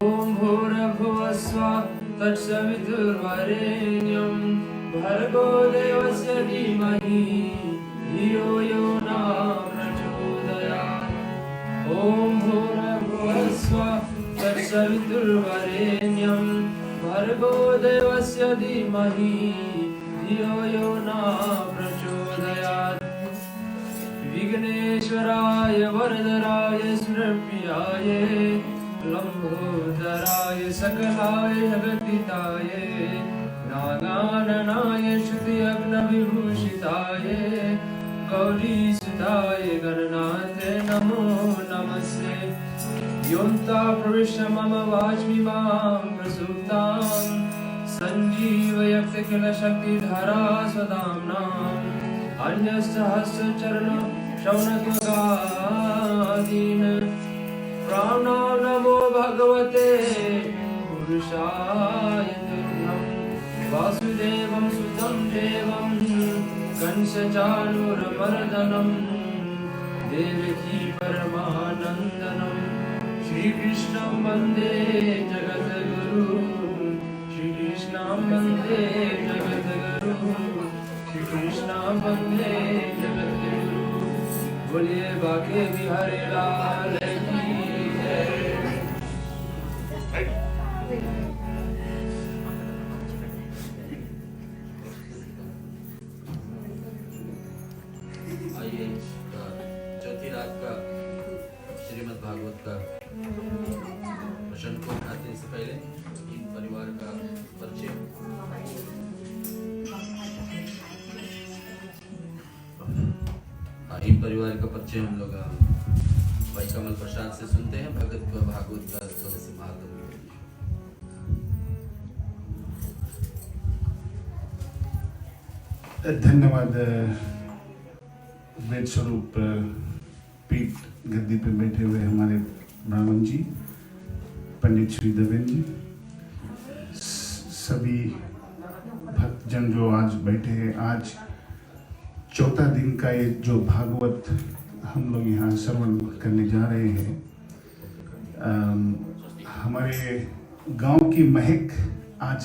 ओम भूर्भुवः स्वः तत्सवितुर्वरेण्यं भर्गो देवस्य धीमहि धियो यो न प्रचोदयात्। ओम भूर्भुवः स्वः तत्सवितुर्वरेण्यं भर्गो देवस्य धीमहि धियो यो न प्रचोदयात्। विघ्नेश्वराय वरदराय सुरप्रियाय लंबोदराय सकलाय जगद्दिताय नागाननाय श्रुति अग्नविभूषिताय गौरीसुताय गणनाथ नमो नमस्ते। योऽन्ता प्रविश्य मम वाच्मिमां प्रसूतां सञ्जीवयत् किल शक्तिधरा स्वधाम्नाम् अन्यस्हस्रचरण श्रवणत्वगादीन् प्राणां नमो भगवते पुरुषाय तुभ्यं वासुदेवं सुतं देवं कंसचाणूरमर्दनं देवकी परमानन्दनं श्रीकृष्णं वन्दे जगद्गुरुं श्रीकृष्णं वन्दे जगद्गुरुं कृष्णा वंदे जगद्गुरु। बोलिए बाके बिहारी लाल की जय। आइए चौथी रात का श्रीमद् भागवत का प्रश्न को उठाने से पहले इन परिवार का परिचय। इन परिवार का परिचय हम लोग भाई कमल प्रसाद से सुनते हैं। भगत का भागवत का थोड़े से महात्म। धन्यवाद। वेद स्वरूप पीठ गद्दी पे बैठे हुए हमारे ब्राह्मण जी, पंडित श्री देवेंद्र जी, सभी भक्तजन जो आज बैठे हैं। आज चौथा दिन का ये जो भागवत हम लोग यहाँ श्रवण करने जा रहे हैं, हमारे गांव की महक आज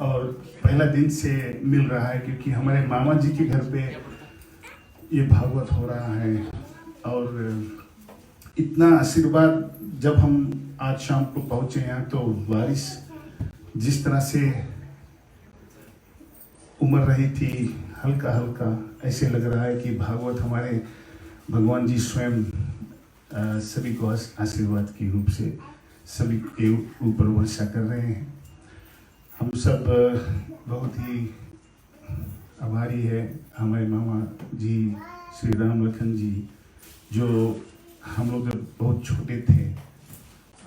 और पहला दिन से मिल रहा है, क्योंकि हमारे मामा जी के घर पे ये भागवत हो रहा है। और इतना आशीर्वाद, जब हम आज शाम को पहुँचे यहाँ तो बारिश जिस तरह से उमड़ रही थी, हल्का हल्का ऐसे लग रहा है कि भागवत हमारे भगवान जी स्वयं सभी को आशीर्वाद की रूप से सभी के ऊपर वर्षा कर रहे हैं। हम सब बहुत ही आभारी है हमारे मामा जी श्री राम लखन जी, जो हम लोग जब बहुत छोटे थे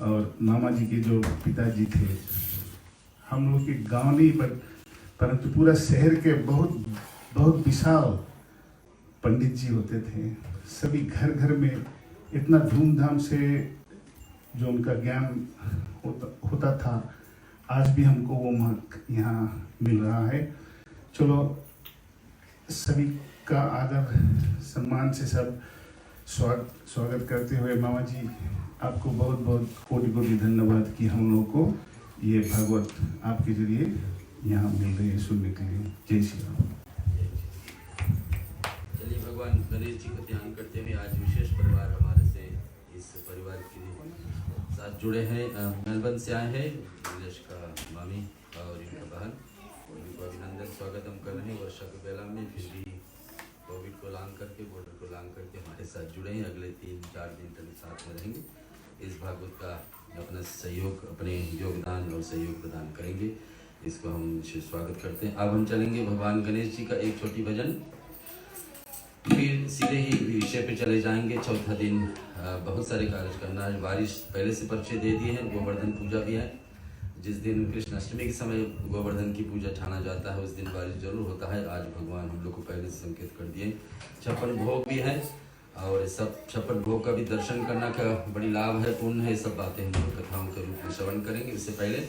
और मामा जी के जो पिताजी थे, हम लोग के गांव नहीं परंतु पूरा शहर के बहुत बहुत विशाल पंडित जी होते थे। सभी घर घर में इतना धूमधाम से जो उनका ज्ञान होता था, आज भी हमको वो महक यहाँ मिल रहा है। चलो सभी का आदर सम्मान से सब स्वागत करते हुए मामा जी, आपको बहुत बहुत कोटि कोटि धन्यवाद कि हम लोग को ये भागवत आपके जरिए यहाँ मिल रही है सुनने के लिए। जय श्री राम। चलिए भगवान गणेश जी को ध्यान करते हुए आज विशेष परिवार हमारे से इस परिवार के साथ जुड़े हैं। मेलबर्न से आए हैं नीलेश का मामी और इनका बहन, उनको अभिनंदन स्वागत हम कर रहे हैं। वर्षा के बेला में फिर भी कोविड को लांग करके, बॉर्डर को लांग करके हमारे साथ जुड़े हैं। अगले 3-4 दिन तक साथ में रहेंगे। इस भागवत का अपना सहयोग, अपने योगदान और सहयोग प्रदान करेंगे। इसको हम विशेष स्वागत करते हैं। अब हम चलेंगे भगवान गणेश जी का एक छोटी भजन, फिर सीधे ही विषय पे चले जाएंगे। चौथा दिन बहुत सारे कार्य करना है। बारिश पहले से परिचय दे दिए हैं। गोवर्धन पूजा भी है, जिस दिन कृष्ण अष्टमी के समय गोवर्धन की पूजा ठाना जाता है, उस दिन बारिश जरूर होता है। आज भगवान हम लोग को पहले से संकेत कर दिए। 56 भोग भी है और सब 56 भोग का भी दर्शन करना का बड़ी लाभ है, पुण्य है। सब बातें हम लोग कथाओं के रूप में श्रवण करेंगे। इससे पहले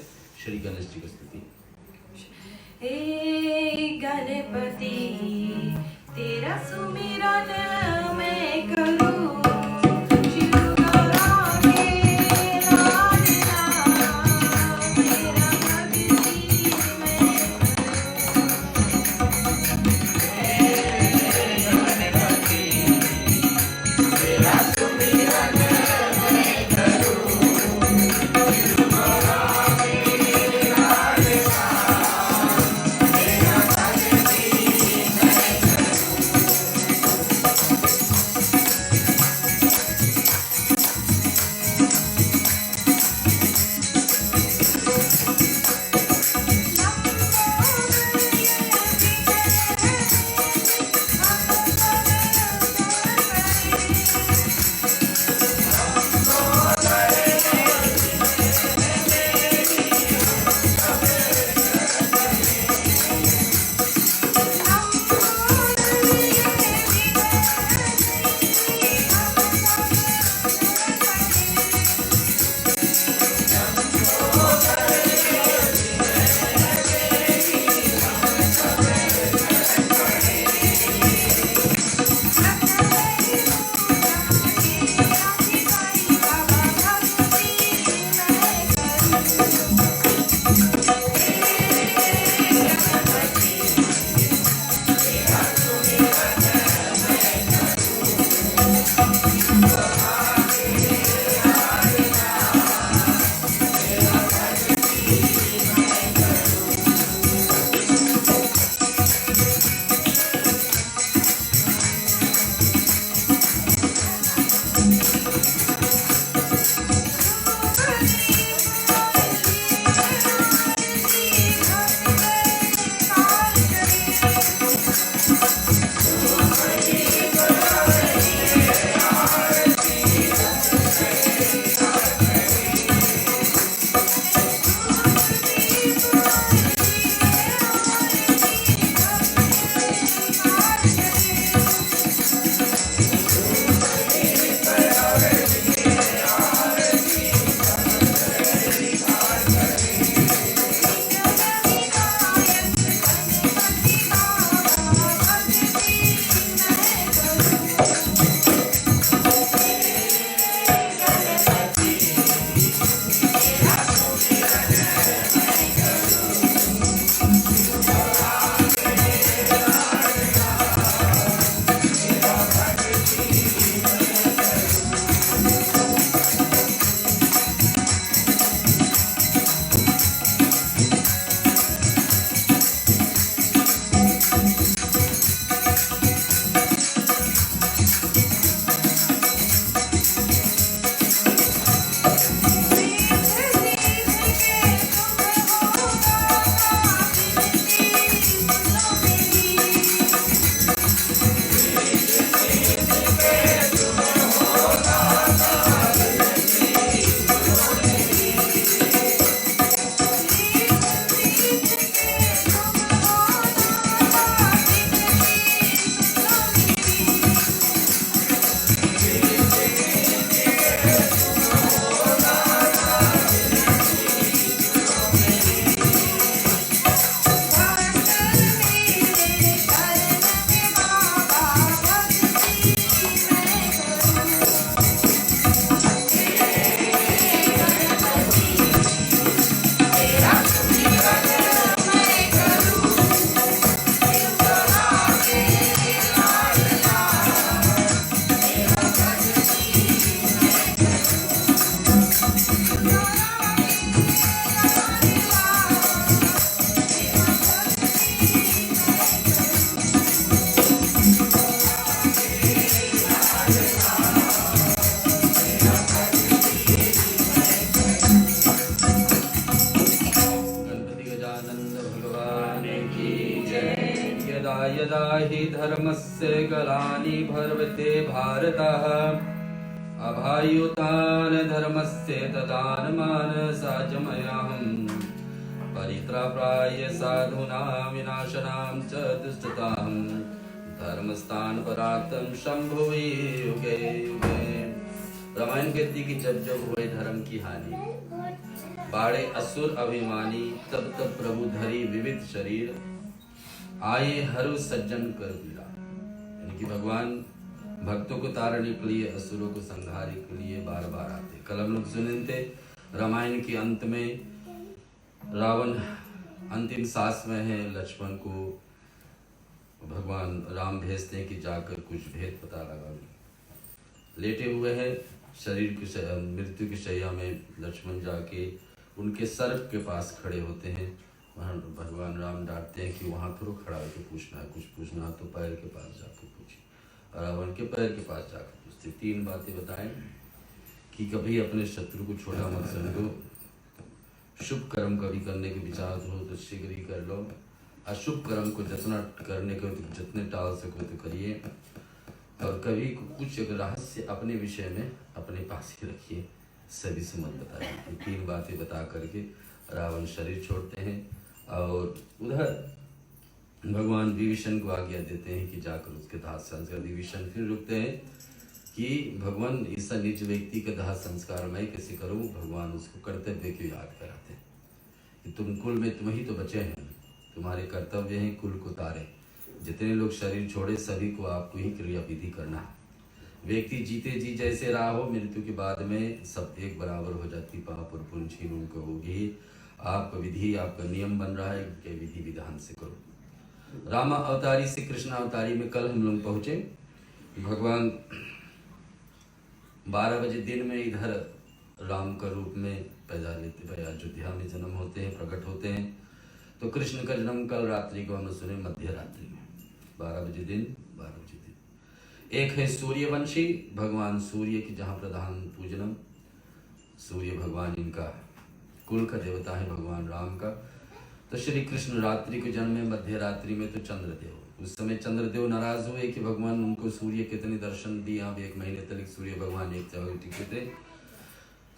श्री गणेश जी की स्तुति। हे गणपति तेरा सुमिरन मैं करूं, शिव गौरा के लाडला यदा हि धर्मस्य ग्लानि भवेत् भारतः अभायुतान् धर्मस्य तदात्मानसाजमयहम् परित्राणाय साधूनां विनाशनां च दुष्टतां धर्मस्थानपरातं शंभुवे युगे युगे। रामायण कहती कि जब जब हुए धर्म की हानि, बाड़े असुर अभिमानी, तब तब प्रभु धरी विविध शरीर, आए हरु सज्जन कर पीड़ा। यानी कि भगवान भक्तों को तारने के लिए, असुरों को संहारने के लिए बार बार आते। कल हम लोग सुने थे रामायण के अंत में रावण अंतिम सांस में है, लक्ष्मण को भगवान राम भेजते हैं कि जाकर कुछ भेद पता लगा। लेटे हुए हैं शरीर की मृत्यु की शैया में, लक्ष्मण जाके उनके सर्प के पास खड़े होते हैं। वहाँ भगवान राम डांटते हैं कि वहाँ थोड़ा खड़ा होकर पूछना है, कुछ पूछना है तो पैर के पास जाकर पूछिए। और रावण के पैर के पास जाकर पूछते। 3 बातें बताएं कि कभी अपने शत्रु को छोटा मत समझो, शुभ कर्म कभी करने के विचार हो तो शीघ्र ही कर लो, अशुभ कर्म को जितना करने को तो जितने टाल सको तो करिए, और कभी कुछ रहस्य अपने विषय में अपने पास ही रखिए, सभी से मत बताइए। 3 बातें बता करके रावण शरीर छोड़ते हैं। और उधर भगवान विभीषण को आज्ञा देते हैं कि जाकर उसके दाह संस्कार। विभीषण फिर रुकते हैं कि भगवान ऐसा नीच व्यक्ति का दाह संस्कार मैं कैसे करूं। भगवान उसको कर्तव्य की याद कराते हैं कि तुम कुल में तुम ही तो बचे हैं, तुम्हारे कर्तव्य हैं कुल को तारे। जितने लोग शरीर छोड़े सभी को आपको ही क्रिया विधि करना है। व्यक्ति जीते जी जैसे रहा हो, मृत्यु के बाद में सब एक बराबर हो जाती, पाप और पुण्य छीन उनको होगी। आपका विधि, आपका नियम बन रहा है कि विधि विधान से करो। राम अवतारी से कृष्ण अवतारी में कल हम लोग पहुंचे। भगवान 12 बजे दिन में इधर राम का रूप में पैदा लेते भाई अयोध्या में जन्म होते हैं, प्रकट होते हैं। तो कृष्ण का जन्म कल रात्रि को हमने सुने, मध्य रात्रि में 12 बजे दिन 12 बजे दिन। एक है सूर्यवंशी, भगवान सूर्य की जहाँ प्रधान पूजनम, सूर्य भगवान इनका कुल का देवता है भगवान राम का। तो श्री कृष्ण रात्रि को जन्मे, मध्य रात्रि में तो चंद्रदेव। उस समय चंद्रदेव नाराज हुए कि भगवान उनको सूर्य कितने दर्शन दिए, अब 1 महीने तक सूर्य भगवान एक जगह टिके थे।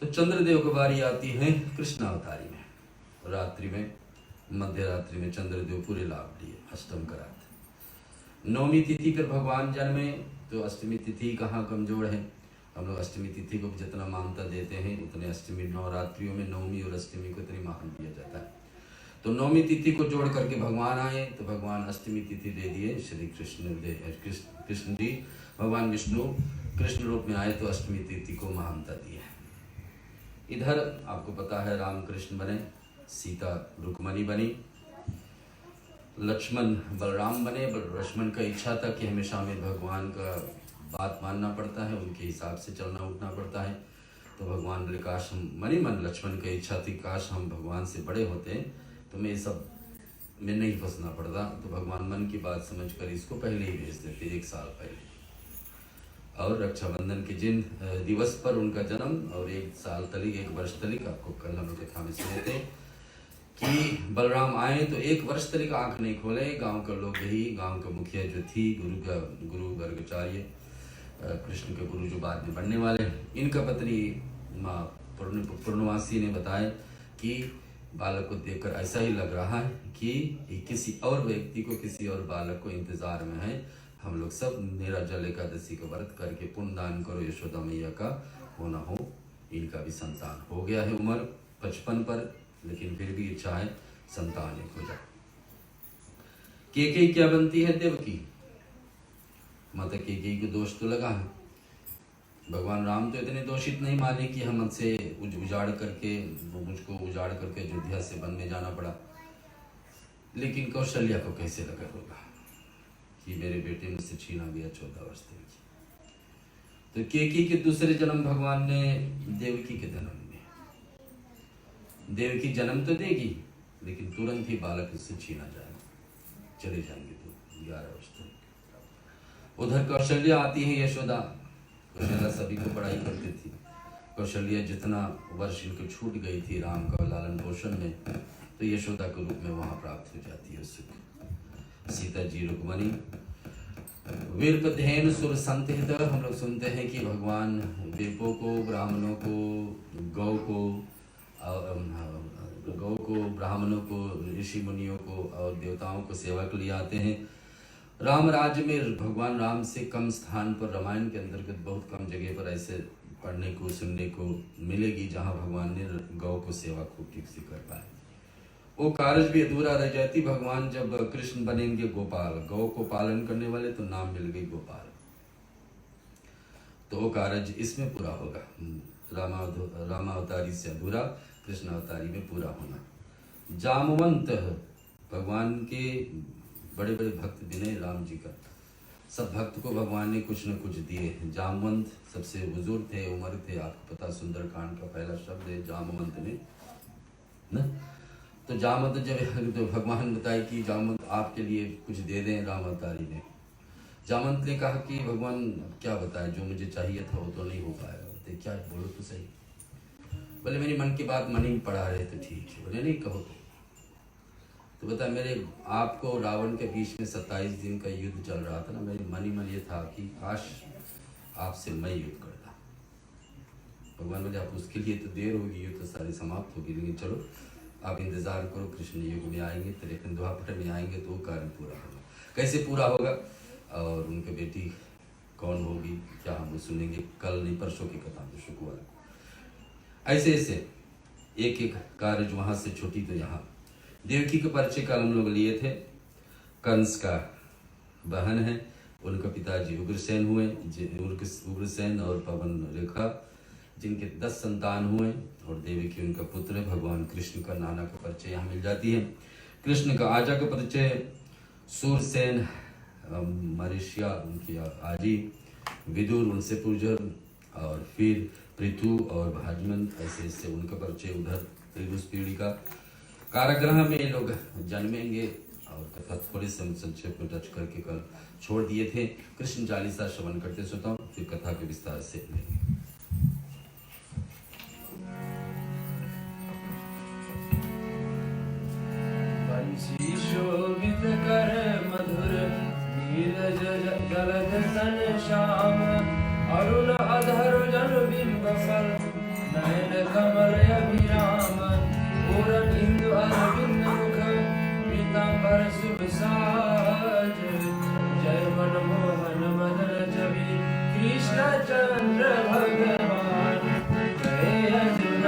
तो चंद्रदेव की बारी आती है कृष्ण अवतारी में, रात्रि में मध्य रात्रि में चंद्रदेव पूरे लाभ लिए, अष्टम कराते। 9वीं तिथि पर भगवान जन्मे, तो अष्टमी तिथि कहाँ कमजोर है। हम लोग अष्टमी तिथि को जितना मान्यता देते हैं उतने अष्टमी नवरात्रियों में 9वीं और अष्टमी को इतनी महान दिया जाता है। तो 9वीं तिथि को जोड़ करके भगवान आए, तो भगवान अष्टमी तिथि दे दिए श्री कृष्ण जी। भगवान विष्णु कृष्ण रूप में आए तो अष्टमी तिथि को महानता दी है। इधर आपको पता है राम कृष्ण बने, सीता रुक्मणी बनी, लक्ष्मण बलराम बने। लक्ष्मण का इच्छा था कि हमेशा हमें भगवान का बात मानना पड़ता है, उनके हिसाब से चलना उठना पड़ता है। तो भगवान बोले काश हम, मनी मन लक्ष्मण की इच्छा थी काश हम भगवान से बड़े होते तो मैं सब में नहीं फंसना पड़ता। तो भगवान मन की बात समझकर इसको पहले ही भेज देते, 1 साल पहले। और रक्षाबंधन के जिन दिवस पर उनका जन्म और 1 साल तलिक 1 वर्ष तलिक, आपको कल हम कथा में सुने थे कि बलराम आए तो 1 वर्ष तलिक आंख नहीं खोले। गांव का लोग यही, गांव का मुखिया जो थी गुरु गर्गाचार्य, कृष्ण के गुरु जो बाद में बनने वाले, इनका पत्नी माँ पूर्णवासी ने बताया कि बालक को देखकर ऐसा ही लग रहा है कि किसी और व्यक्ति को, किसी और बालक को इंतजार में है। हम लोग सब निराजल एकादशी का व्रत करके पुण्य दान करो यशोदा मैया का हो ना हो। इनका भी संतान हो गया है, उम्र 55 पर, लेकिन फिर भी इच्छा है संतान एक हो जाए। केकई क्या बनती है? देवकी माता। केकई को दोष तो लगा है, भगवान राम तो इतने दोषित नहीं माने कि हम हमसे उजाड़ करके, मुझको उजाड़ करके अयोध्या से वन में जाना पड़ा। लेकिन कौशल्या को कैसे लगा होगा कि मेरे बेटे मुझसे छीना गया 14 वर्ष तक। तो केकई के दूसरे जन्म भगवान ने देवकी के जन्म में, देवकी जन्म तो देगी लेकिन तुरंत ही बालक उससे छीना जाएगा, चले जाएंगे तो 11 वर्ष तक। उधर कौशल्या आती है, यशोदा। कौशल्या सभी को पढ़ाई करती थी। कौशल्या जितना वर्ष इनको छूट गई थी राम का लालन पोषण में, तो यशोदा के रूप में वहां प्राप्त हो जाती है सुख। सीता जी रुक्मणी। वीरपध्ययन सुर संतहित हम लोग सुनते हैं कि भगवान देवों को, ब्राह्मणों को, गौ को, ब्राह्मणों को, ऋषि मुनियों को और देवताओं को सेवा के लिए आते हैं। राम राज्य में भगवान राम से कम स्थान पर रामायण के अंतर्गत बहुत कम जगह पर ऐसे पढ़ने को सुनने को मिलेगी जहाँ भगवान ने गौ को सेवा खूब ठीक से कर पाए। वो कार्य भी अधूरा रह जाती। भगवान जब कृष्ण बनेंगे गोपाल, गौ को पालन करने वाले, तो नाम मिल गई गोपाल, तो वो कार्य इसमें पूरा होगा। रामावतारी से अधूरा कृष्ण अवतारी में पूरा होना। जामवंत भगवान के बड़े बड़े भक्त विनय राम जी का, सब भक्त को भगवान ने कुछ न कुछ दिए। जामवंत सबसे बुजुर्ग थे, उम्र थे, आपको पता सुंदरकांड का पहला शब्द है जामवंत में ना। तो जामवंत जब तो भगवान बताए कि जामवंत आपके लिए कुछ दे दें, राम अवतारी ने। जामवंत ने कहा कि भगवान क्या बताए, जो मुझे चाहिए था वो तो नहीं हो पाएगा। बोलते क्या, बोलो तो सही। बोले मेरी मन की बात मन ही पढ़ा रहे तो ठीक है। बोले नहीं कहो तो बता, मेरे आपको रावण के बीच में 27 दिन का युद्ध चल रहा था ना, मेरे मन ही मन ये था कि काश आपसे मैं युद्ध करता। भगवान बोले आप उसके लिए तो देर होगी, युद्ध तो सारी समाप्त होगी, लेकिन चलो आप इंतजार करो, कृष्ण युग में आएंगे, त्रेपन द्वापर में आएंगे तो वो कार्य पूरा होगा। कैसे पूरा होगा और उनकी बेटी कौन होगी क्या हम सुनेंगे कल नहीं परसों की कथा में, शुक्रवार। ऐसे ऐसे एक एक कार्य जो वहाँ से छोटी तो यहाँ। देवकी के परिचय कल हम लोग लिए थे। कंस का बहन है, उनका पिताजी उग्रसेन हुए, उग्रसेन और पवन रेखा, जिनके 10 संतान हुए, और देवकी उनका पुत्र है। भगवान कृष्ण का नाना का परिचय यहाँ मिल जाती है। कृष्ण का आजा का परिचय, सूरसेन मरीशिया उनकी आजी, विदुर उनसे पूर्वज, और फिर पृथु और भाजमन, ऐसे ऐसे उनका परिचय उधर त्रिभुज पीढ़ी का। कारागृह में ये लोग जन्मेंगे और कथा थोड़े से संक्षेप में टच करके कल छोड़ दिए थे। कृष्ण चालीसा श्रवण करते सोता हूँ, फिर कथा के विस्तार से लेंगे। बंसी शोभित कर मधुर नीरज जलध सन श्याम, अरुण अधर जन बिंब फल नयन कमल अभिराम, पूरन इंदु अरविंद मुख पीतांबर शुभ साज, जय मनमोहन मदन छवि कृष्ण चंद्र भगवान, जय अर्जुन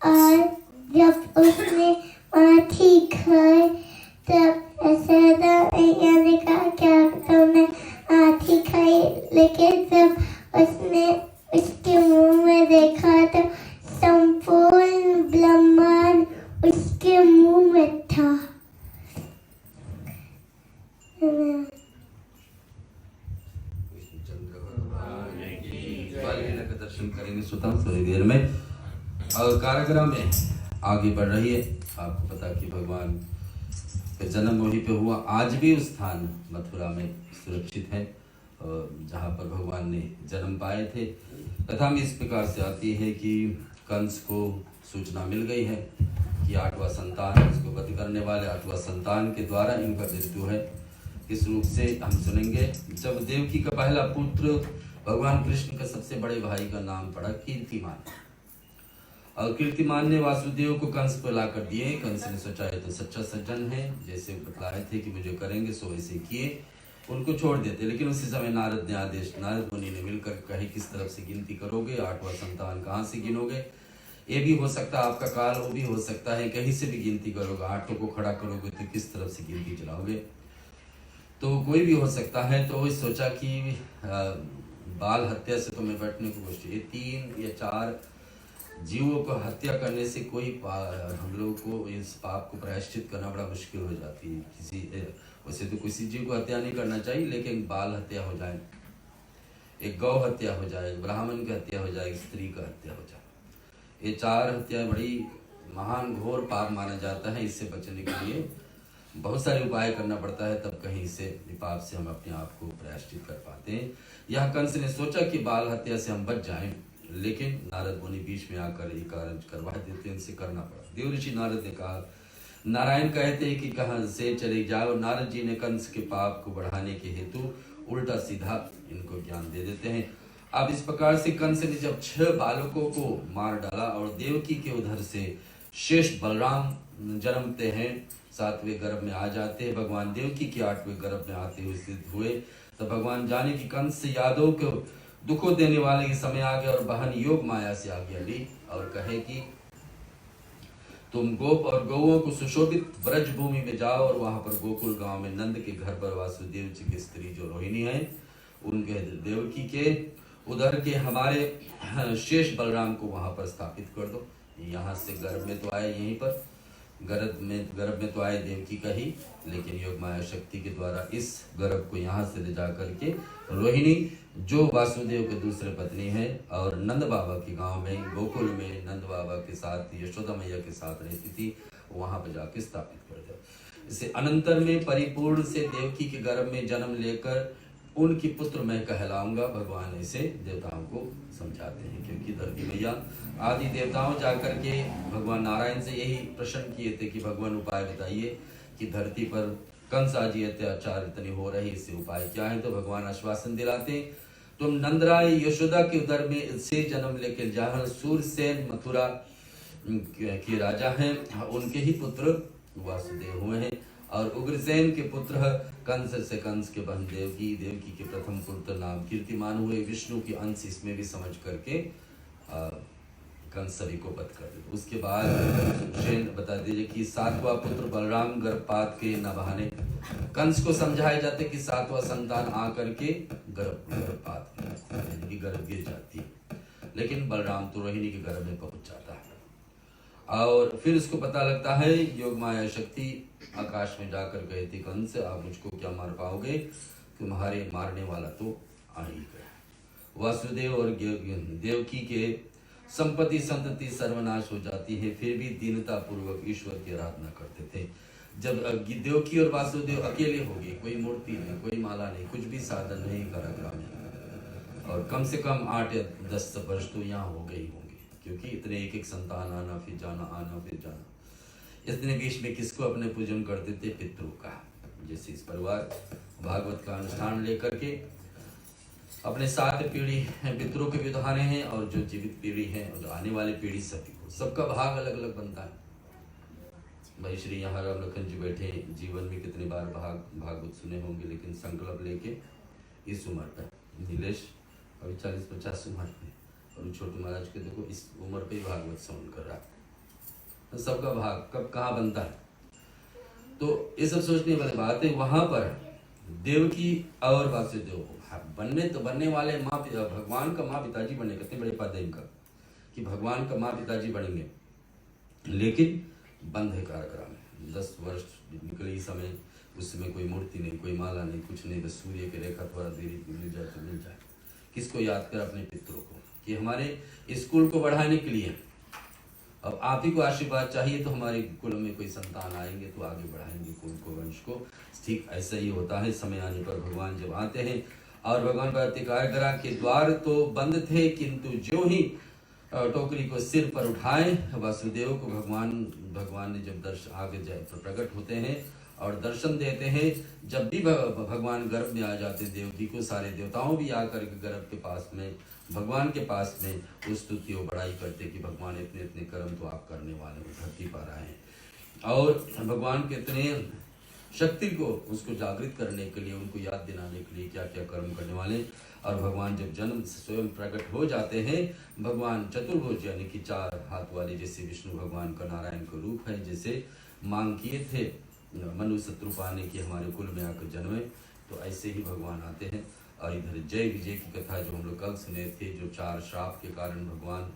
और जब उसने हाथी खाए तब यशोदा मैया ने कहा क्या तुमने हाथी खाई, लेकिन जब उसने उसके मुंह में देखा तो संपूर्ण ब्रह्मांड उसके मुंह में था। लीला का दर्शन करेंगे श्रोता थोड़ी देर में। और कारागृह में आगे बढ़ रही है। आपको पता कि भगवान का जन्म वहीं पे हुआ। आज भी उस स्थान मथुरा में सुरक्षित है जहाँ पर भगवान ने जन्म पाए थे। कथा में इस प्रकार से आती है कि कंस को सूचना मिल गई है कि 8वां संतान, इसको वध करने वाले 8वां संतान के द्वारा इनका मृत्यु है। इस रूप से हम सुनेंगे जब देवकी का पहला पुत्र भगवान कृष्ण का सबसे बड़े भाई का नाम पड़ा कीर्तिमान, और कीर्तिमान ने वासुदेव को कंस को ला कर दिए। कंस ने सोचा है तो सच्चा सज्जन है, जैसे बतलाए थे कि मुझे करेंगे सो वैसे किए, उनको छोड़ देते। लेकिन उसी समय नारद ने आदेश, नारद मुनि ने मिलकर कहे किस तरफ से गिनती करोगे, 8वां संतान कहाँ से गिनोगे, ये भी हो सकता है आपका काल, वो भी हो सकता है कहीं से भी गिनती करोगे, 8 को खड़ा करोगे तो किस तरफ से गिनती चलाओगे, तो कोई भी हो सकता है। तो वही सोचा कि बाल हत्या से तो मैं बैठने को कोशिश, ये 3 या 4 जीवों को हत्या करने से कोई हम लोगों को इस पाप को प्रायश्चित करना बड़ा मुश्किल हो जाती है। किसी वैसे तो किसी जीव को हत्या नहीं करना चाहिए, लेकिन बाल हत्या हो जाए, एक गौ हत्या हो जाए, ब्राह्मण की हत्या हो जाए, स्त्री का हत्या हो जाए, ये 4 हत्या बड़ी महान घोर पाप माना जाता है। इससे बचने के लिए बहुत सारे उपाय करना पड़ता है, तब कहीं से पाप से हम अपने आप को प्रायश्चित कर पाते हैं। यह कंस ने सोचा कि बाल हत्या से हम बच जाएं, लेकिन नारद मुनि बीच में आकर ये कार्य करवा देते, इनसे करना पड़ा। देव ऋषि नारद ने कहा, नारायण कहते हैं कि कहां से चले जाओ। नारद जी ने कंस के पाप को बढ़ाने के हेतु उल्टा सीधा इनको ज्ञान दे देते हैं। अब इस प्रकार से कंस ने जब 6 बालकों को मार डाला और देवकी के उधर से शेष बलराम जन्मते हैं, 7वें गर्भ में आ जाते हैं, भगवान देवकी के 8वें गर्भ में आते हुए सिद्ध हुए। तो भगवान जाने कि कंस यादव को दुखों देने वाले के समय आ गया और बहन योग माया से आज्ञा ली और कहे कि तुम गोप और गौओं को सुशोभित ब्रज भूमि में जाओ और वहां पर गोकुल गांव में नंद के घर पर वासुदेव जी की स्त्री जो रोहिणी है, उनके देवकी के उधर के हमारे शेष बलराम को वहां पर स्थापित कर दो। यहाँ से गर्भ में तो आए, यहीं पर गर्भ में तो आए देवकी का ही, लेकिन योग माया शक्ति के द्वारा इस गर्भ को यहाँ से ले जा करके रोहिणी जो वासुदेव के दूसरे पत्नी है और नंद बाबा के गांव में गोकुल में नंद बाबा के साथ यशोदा मैया के साथ रहती थी, वहां पर जाके स्थापित कर दो। इसे अनंतर में परिपूर्ण से देवकी के गर्भ में जन्म लेकर उनकी पुत्र मैं कहलाऊंगा। भगवान ऐसे देवताओं को समझाते हैं, क्योंकि धरती मैया आदि देवताओं जाकर के भगवान नारायण से यही प्रश्न किए थे कि भगवान उपाय बताइए कि धरती पर कंस आदि अत्याचार इतने हो रहे, इससे उपाय क्या है। तो भगवान आश्वासन दिलाते, तुम नंदराय यशोदा के उदर में से जन्म लेकर जहाँ सूरसेन मथुरा के राजा हैं, उनके ही पुत्र वासुदेव हुए हैं, और उग्रसेन के पुत्र कंस से कंस के बहन देवकी, देवकी के प्रथम पुत्र नाम कीर्तिमान हुए। विष्णु के अंश इसमें भी समझ करके कंस सभी को वध कर दिया। उसके बाद शेन बता दीजिए कि 7वां पुत्र बलराम गर्भपात के न बहाने कंस को समझाया जाता है कि 7वां संतान आकर के गर्भपात की गर्भ गिर जाती है, लेकिन बलराम तो रोहिणी के गर्भ में पहुंच जाता है। और फिर उसको पता लगता है, योग माया शक्ति आकाश में जाकर गए थे, कंस आप मुझको क्या मार पाओगे, तुम्हारे मारने वाला तो आ ही गया। वासुदेव और देवकी के संपत्ति संतति सर्वनाश हो जाती है, फिर भी दीनता पूर्वक ईश्वर की आराधना करते थे। जब देवकी और वासुदेव अकेले हो गए, कोई मूर्ति नहीं, कोई माला नहीं, कुछ भी साधन नहीं कारागृह में, और कम से कम 8 या 10 वर्ष तो यहाँ हो गए होंगे, क्योंकि इतने एक संतान आना फिर जाना, आना फिर जाना। इतने बीच में किसको अपने पूजन करते थे, पितरों का। जैसे इस परिवार भागवत का अनुष्ठान लेकर के अपने 7 पीढ़ी पितरों के विधाने हैं, और जो जीवित पीढ़ी है और आने वाली पीढ़ी सभी को, सबका भाग अलग अलग बनता है। भाई श्री यहाँ राम लखन जी बैठे, जीवन में कितनी बार भागवत सुने होंगे, लेकिन संकल्प लेके इस उम्र पर, नीलेश अभी 40-50 उम्र में, और छोटू महाराज के देखो इस उम्र पे ही भागवत श्रवण कर रहा है। सबका भाग कब कहाँ बनता है। तो ये सब सोचने वाली बात है। वहां पर देवकी और वासुदेव बनने वाले माँ भगवान का माँ पिताजी बने, कितने बड़े पद है इनका कि भगवान का माँ पिताजी बनेंगे, लेकिन बंद है कारागृह में। 10 वर्ष निकले इस समय, उस समय कोई मूर्ति नहीं, कोई माला नहीं, कुछ नहीं, बस सूर्य की रेखा थोड़ा देरी मिल जाए तो मिल जाए। किसको याद कर? अपने पितरों को, कि हमारे स्कूल को बढ़ाने के लिए अब आप ही को आशीर्वाद चाहिए, तो हमारे कुल में कोई संतान आएंगे तो आगे बढ़ाएंगे कुल को, वंश को। ठीक ऐसा ही होता है। समय आने पर भगवान जब आते हैं और भगवान कारागृह के द्वार तो बंद थे, किंतु जो ही टोकरी को सिर पर उठाए वासुदेव को भगवान ने जब दर्शन आगे प्रकट होते हैं और दर्शन देते हैं। जब भी भगवान गर्भ में आ जाते देवकी को, सारे देवताओं भी आकर के गर्भ के पास में भगवान के पास में उस स्तुति और बड़ाई करते कि भगवान इतने इतने कर्म तो आप करने वाले हो, धरती पर आए हैं। और भगवान के इतने शक्ति को उसको जागृत करने के लिए, उनको याद दिलाने के लिए क्या क्या कर्म करने वाले। और भगवान जब जन्म स्वयं प्रकट हो जाते हैं, भगवान चतुर्भुज यानी कि 4 हाथ वाले, जैसे विष्णु भगवान का नारायण का रूप है, जैसे मांग किए थे मनु शत्रुपा ने कि हमारे कुल में आकर जन्मे, तो ऐसे ही भगवान आते हैं। और इधर जय विजय की कथा जो हम लोग कल सुने थे, जो 4 श्राप के कारण भगवान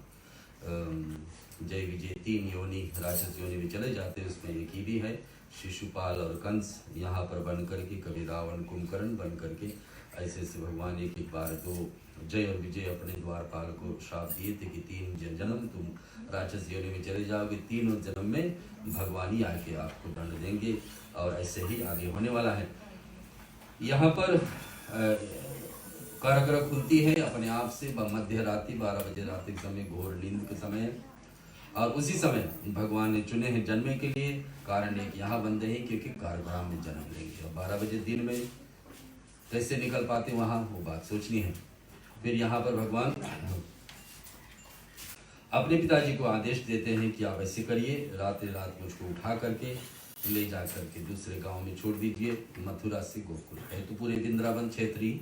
जय विजय 3 योनि राक्षस योनि में चले जाते हैं, उसमें एक ही भी है शिशुपाल और कंस यहाँ पर बन करके, कभी रावण कुंभकर्ण बन करके, ऐसे ऐसे भगवान एक एक बार तो जय और विजय अपने द्वारपाल को श्राप दिए थे कि 3 जन्म तुम राक्षस योनि में चले जाओगे, 3 जन्म में भगवान ही आके आपको दंड देंगे। और ऐसे ही आगे होने वाला है। यहाँ पर कारागृह खुलती है अपने आप से मध्य रात्रि 12 बजे रात्रि के समय, घोर नींद के समय है। और उसी समय भगवान ने चुने हैं जन्मे के लिए। कारण है कि यहाँ बंदे हैं क्योंकि कारागृह में जन्म लेंगे। और 12 बजे दिन में कैसे निकल पाते वहाँ, वो बात सोचनी है। फिर यहाँ पर भगवान अपने पिताजी को आदेश देते हैं कि आप ऐसे करिए, रात मुझको उठा करके ले जा करके दूसरे गांव में छोड़ दीजिए। मथुरा से गोकुल है तो पूरे वृंदावन क्षेत्रीय,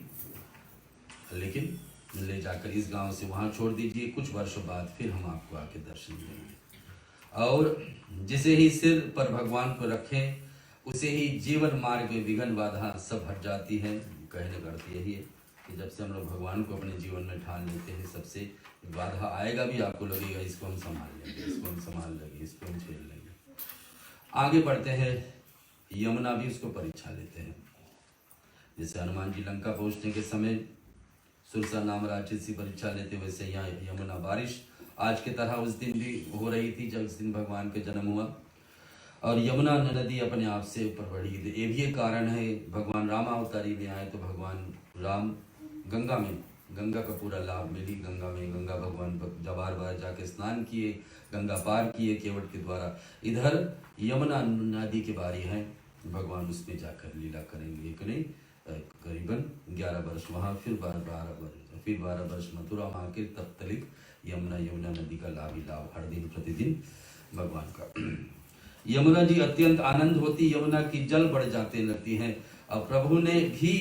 लेकिन ले जाकर इस गांव से वहां छोड़ दीजिए। कुछ वर्षों बाद फिर हम आपको आके दर्शन देंगे। और जिसे ही सिर पर भगवान को रखें, उसे ही जीवन मार्ग में विघ्न बाधा सब हट जाती है। कहने का अर्थ यही है कि जब से हम लोग भगवान को अपने जीवन में ठान लेते हैं, सबसे बाधा आएगा भी, आपको लगेगा इसको हम संभाल लेंगे, इसको हम संभाल लेंगे, इसको हम झेल लेंगे। आगे बढ़ते हैं, यमुना भी उसको परीक्षा लेते हैं। जैसे हनुमान जी लंका पहुंचने के समय सुरसा नाम राक्षसी परीक्षा लेते, वैसे यहाँ यमुना बारिश आज की तरह उस दिन भी हो रही थी जब उस दिन भगवान का जन्म हुआ। और यमुना नदी अपने आप से ऊपर बढ़ी। ये भी एक कारण है, भगवान रामावतारी में आए तो भगवान राम गंगा का पूरा लाभ मिली। गंगा भगवान जब बार जाके स्नान किए, गंगा पार किए केवट के द्वारा। इधर यमुना नदी की बारी है, भगवान उसमें जाकर लीला करेंगे। एक नहीं करीबन 11 वर्ष वहाँ, फिर 12 वर्ष मथुरा वहाँ के तब तलिक यमुना नदी का लाभ ही लाभ हर दिन प्रतिदिन भगवान का। यमुना जी अत्यंत आनंद होती, यमुना की जल बढ़ जाते लगती हैं। अब प्रभु ने भी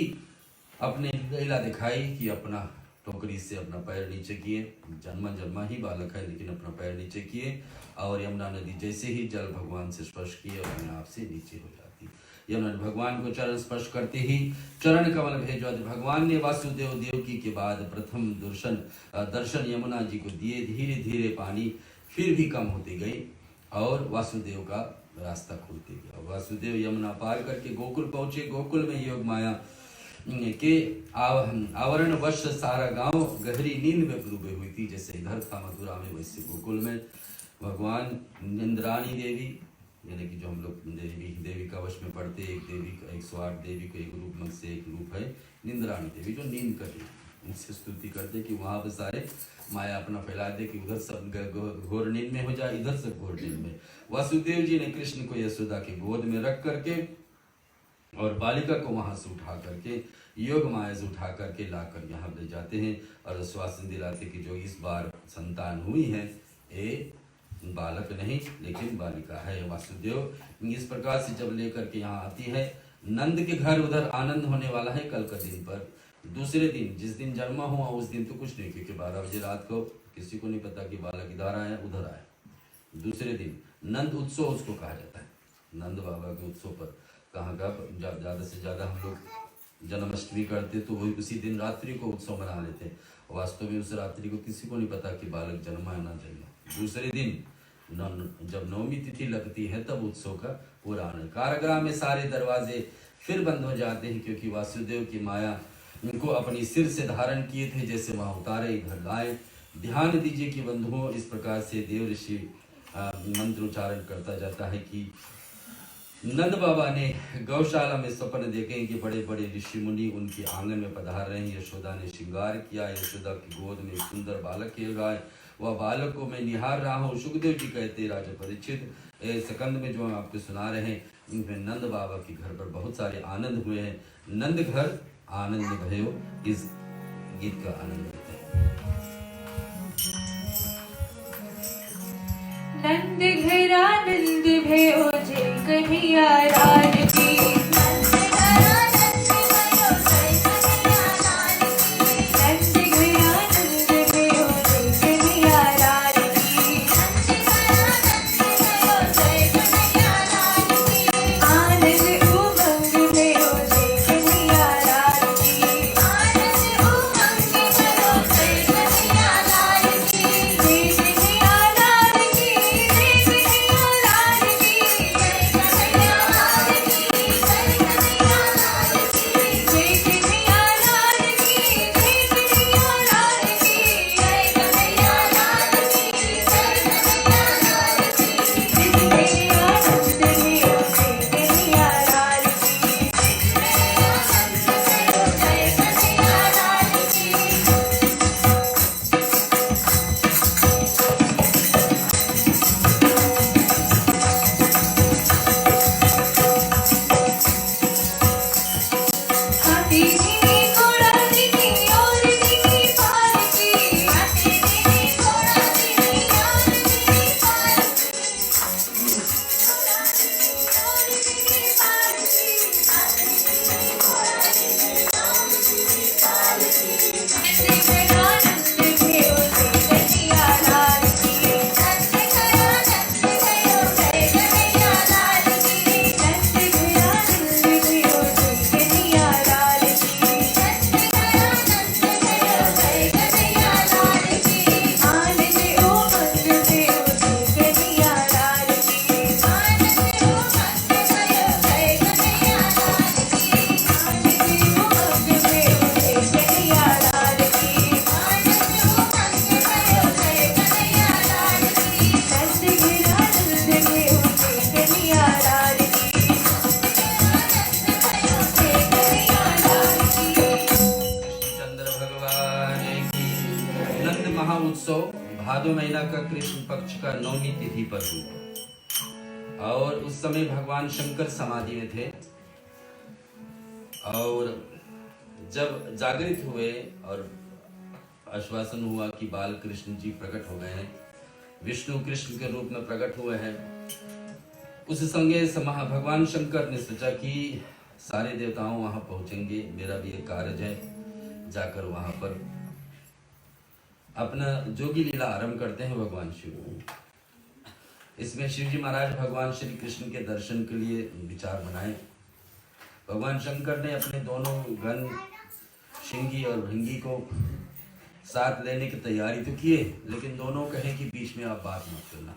अपने लीला दिखाई कि अपना टोकरी से अपना पैर नीचे किए, जन्मा ही बालक है लेकिन अपना पैर नीचे किए, और यमुना नदी जैसे ही जल भगवान से स्पर्श किए अपने आप से नीचे हो जाती। यमुना भगवान को चरण स्पर्श करते ही चरण कमल भेजो। भगवान ने वासुदेव देवकी के बाद प्रथम दर्शन यमुना जी को दिए। धीरे धीरे पानी फिर भी कम होती गई और वासुदेव का रास्ता खुलते गया। वासुदेव यमुना पार करके गोकुल पहुंचे। गोकुल में योग माया के आवरण वश सारा गांव गहरी नींद में डूबे हुई थी। जैसे इधर था मथुरा में, वैसे गोकुल में भगवान इंद्राणी देवी यानी कि जो हम लोग देवी का वश में पढ़ते, एक देवी का 108 देवी का एक रूप में से एक रूप है इंद्राणी देवी, जो नींद कर रही। उनसे स्तुति करते कि वहां पर सारे माया अपना फैला दे कि उधर सब घोर नींद में हो जाए, इधर सब घोर नींद में। वासुदेव जी ने कृष्ण को यशोदा की गोद में रख करके और बालिका को वहां से उठा करके योग माया से उठा करके ला कर यहाँ ले जाते हैं और आश्वासन दिलाते कि जो इस बार संतान हुई है ये बालक नहीं लेकिन बालिका है। वासुदेव इस प्रकार से जब लेकर के यहाँ आती है, नंद के घर उधर आनंद होने वाला है कल का दिन पर। दूसरे दिन जिस दिन जन्मा हुआ उस दिन तो कुछ नहीं, क्योंकि 12 बजे रात को किसी को नहीं पता कि बालक इधर आया उधर आया, दूसरे दिन नंद उत्सव उसको कहा जाता है। नंद बाबा के उत्सव पर कहाँ का ज़्यादा से ज़्यादा हम लोग जन्माष्टमी करते तो वही उसी दिन रात्रि को उत्सव मना लेते। वास्तव में उस रात्रि को किसी को नहीं पता कि बालक जन्मा है ना जन्मा। दूसरे दिन जब नवमी तिथि लगती है तब उत्सव का पूरा आनंद। कारागृह में सारे दरवाजे फिर बंद हो जाते हैं, क्योंकि वासुदेव की माया उनको अपनी सिर से धारण किए थे, जैसे वहाँ उतारे इधर लाए। ध्यान दीजिए कि बंधुओं, इस प्रकार से देव ऋषि मंत्र उच्चारण करता जाता है कि नंद बाबा ने गौशाला में स्वप्न देखे कि बड़े बड़े ऋषि मुनि उनके आंगन में पधार रहे हैं। यशोदा ने श्रृंगार किया, यशोदा की गोद में एक सुंदर बालक खेल रहा है, वह बालक को मैं निहार रहा हूँ। सुखदेव जी कहते राजा परीक्षित, सकंद में जो हम आपको सुना रहे हैं, इनमें नंद बाबा के घर पर बहुत सारे आनंद हुए हैं। नंद घर आनंद भयो, इस गीत का आनंद लेते हैं। नंद घर आनंद भयो जय कन्हैया लाल की। भादो महीना का कृष्ण पक्ष का नौमी तिथि पर हुआ और उस समय भगवान शंकर समाधि में थे। और जब जागृत हुए और आश्वासन हुआ कि बाल कृष्ण जी प्रकट हो गए हैं, विष्णु कृष्ण के रूप में प्रकट हुए हैं, उस संगे भगवान शंकर ने सोचा कि सारे देवताओं वहां पहुंचेंगे, मेरा भी एक कार्य है, जाकर वहां पर अपना जोगी लीला आरंभ करते हैं भगवान शिव। इसमें शिव जी महाराज भगवान श्री कृष्ण के दर्शन के लिए विचार बनाए। भगवान शंकर ने अपने दोनों गण शिंगी और भृंगी को साथ लेने की तैयारी तो किए, लेकिन दोनों कहे कि बीच में आप बात मत करना।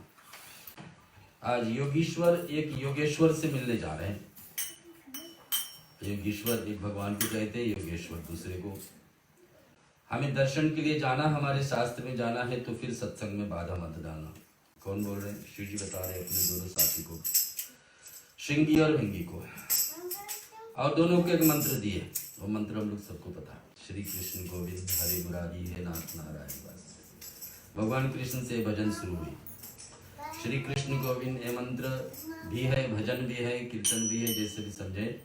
आज योगीश्वर एक योगेश्वर से मिलने जा रहे हैं। योगीश्वर एक भगवान को कहते हैं, योगेश्वर दूसरे को। हमें दर्शन के लिए जाना, हमारे शास्त्र में जाना है, तो फिर सत्संग में बाधा मत डालना। कौन बोल रहे हैं? शिव जी बता रहे हैं अपने दोनों साथी को, शिंगी और भिंगी को, और दोनों को एक मंत्र दिए। वो मंत्र हम लोग सबको पता है, श्री कृष्ण गोविंद हरे मुरारी है नाथ नारायण बस। भगवान कृष्ण से भजन शुरू हुई। श्री कृष्ण गोविंद ये मंत्र भी है, भजन भी है, कीर्तन भी है, जैसे भी समझे।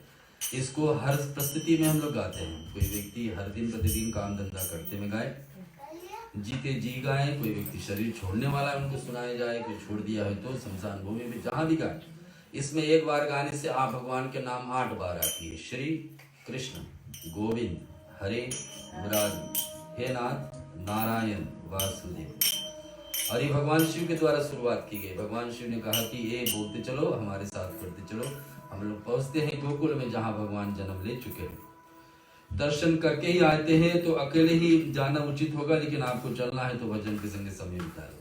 इसको हर परिस्थिति में हम लोग गाते हैं। कोई व्यक्ति हर दिन प्रतिदिन काम धंधा करते में गाए, जीते जी गाए, कोई व्यक्ति शरीर छोड़ने वाला है उनको सुनाया जाए, कोई छोड़ दिया है तो शमशान भूमि में जहां भी गाए। इसमें एक बार गाने से आप भगवान के नाम 8 बार आती है। श्री कृष्ण गोविंद हरे मुरारी हे नाथ नारायण वासुदेव। और ये भगवान शिव के द्वारा शुरुआत की गई। भगवान शिव ने कहा कि ये बोलते चलो, हमारे साथ करते चलो। हम लोग पहुंचते हैं गोकुल में जहां भगवान जन्म ले चुके हैं। दर्शन करके ही आते हैं तो अकेले ही जाना उचित होगा, लेकिन आपको चलना है तो भजन के संग समय बिताए।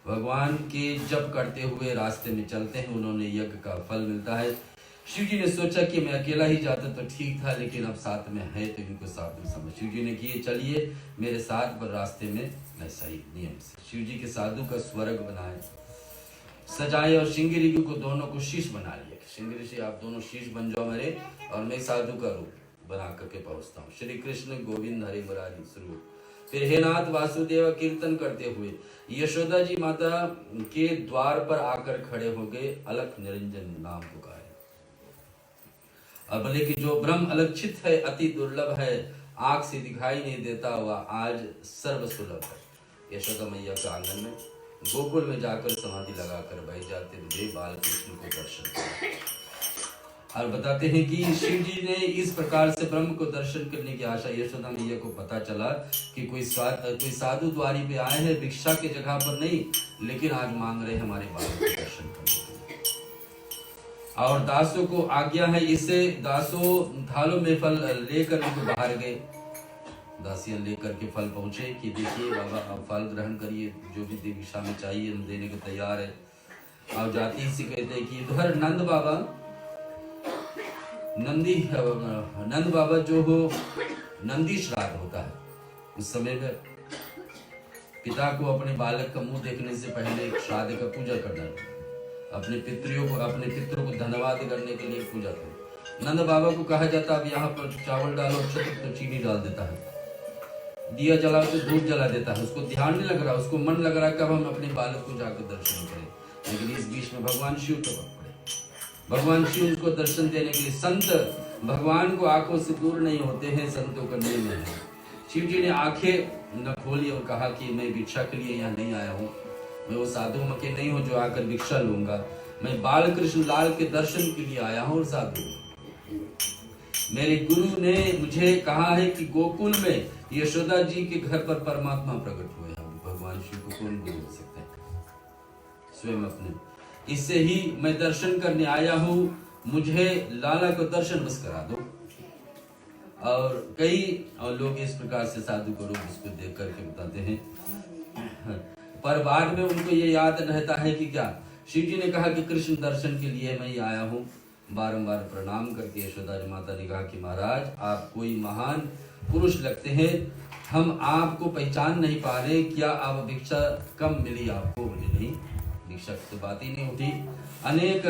भगवान के जप करते हुए रास्ते में चलते हैं, उन्होंने यज्ञ का फल मिलता है। शिव जी ने सोचा कि मैं अकेला ही जाता तो ठीक था, लेकिन अब साथ में है तो इनको साथ में समझ। शिव जी ने किए चलिए मेरे साथ, पर रास्ते में ऐसा ही नियम से शिव जी के साधु का स्वर्ग बनाए सजाए और श्रृंगी को दोनों को शीश बना लिया। श्रृंगी ऋषि आप दोनों शीश बन जाओ मेरे, और मैं साधु का रूप बना करके पहुंचता हूँ। श्री कृष्ण गोविंद हरे मुरारी स्वरूप। फिर हे नाथ वासुदेव कीर्तन करते हुए यशोदा जी माता के द्वार पर आकर खड़े हो गए। अलख निरंजन नाम पुकारे। अब बोले कि जो ब्रह्म अलक्षित है, अति दुर्लभ है, आंख से दिखाई नहीं देता हुआ आज सर्व सुलभ है। यशोदा मैया के आंगन में गोकुल में जाकर समाधि लगाकर बैठ जाते थे बाल कृष्ण को दर्शन किया। और बताते हैं कि शिव जी ने इस प्रकार से ब्रह्म को दर्शन करने की आशा यशोदा मैया को पता चला कि कोई साधु द्वारी पे आए हैं, भिक्षा के जगह पर नहीं, लेकिन आज मांग रहे हमारे बाल के दर्शन करने के लिए। और दासों को आज्ञा है, इसे दासों थालों में फल लेकर उनको बाहर गए। दासियां लेकर के फल पहुंचे कि देखिए बाबा आप फल ग्रहण करिए, जो भी दिशा में चाहिए हम देने को तैयार है। और जाति ही से कहते हैं कि इधर नंद बाबा जो हो नंदी श्राद्ध होता है, उस समय में पिता को अपने बालक का मुंह देखने से पहले श्राद्ध का पूजा करना है। अपने पितरों को धन्यवाद करने के लिए पूजा करो। नंद बाबा को कहा जाता अब यहाँ पर चावल डालो, तो चीनी डाल देता है, दिया जलाओ तो धूप जला देता है। उसको ध्यान नहीं लग रहा, उसको मन लग रहा कब हम अपने बालक को जाकर दर्शन करें। लेकिन इस बीच में भगवान शिव टपक पड़े। भगवान शिव उनको दर्शन देने के लिए, संत भगवान को आंखों से दूर नहीं होते हैं, संतों का नियम है। शिव जी ने आंखें न खोली और कहा कि मैं भिक्षा के लिए यहाँ नहीं आया हूँ, मैं वो साधु मके नहीं हूँ जो आकर भिक्षा लूंगा। मैं बाल कृष्ण लाल के दर्शन के लिए आया हूँ। और साधु मेरे गुरु ने मुझे कहा है कि गोकुल में यशोदा जी के घर पर परमात्मा प्रकट हुए हैं। भगवान शिव को कौन गुरु हो सकते हैं? स्वयं अपने। इससे ही मैं दर्शन करने आया हूँ, मुझे लाला को दर्शन बस करा दो। और कई लोग इस प्रकार से साधु को रूप उसको देख करके बताते हैं, पर बाद में उनको ये याद रहता है कि क्या शिव जी ने कहा कि कृष्ण दर्शन के लिए मैं आया हूँ। बारंबार प्रणाम करके यशोदा जी माता ने कहा कि महाराज आप कोई महान पुरुष लगते हैं, हम आपको पहचान नहीं पा रहे, क्या आप भिक्षा कम मिली आपको? बोले नहीं, भिक्षा की तो बात ही नहीं उठी। अनेक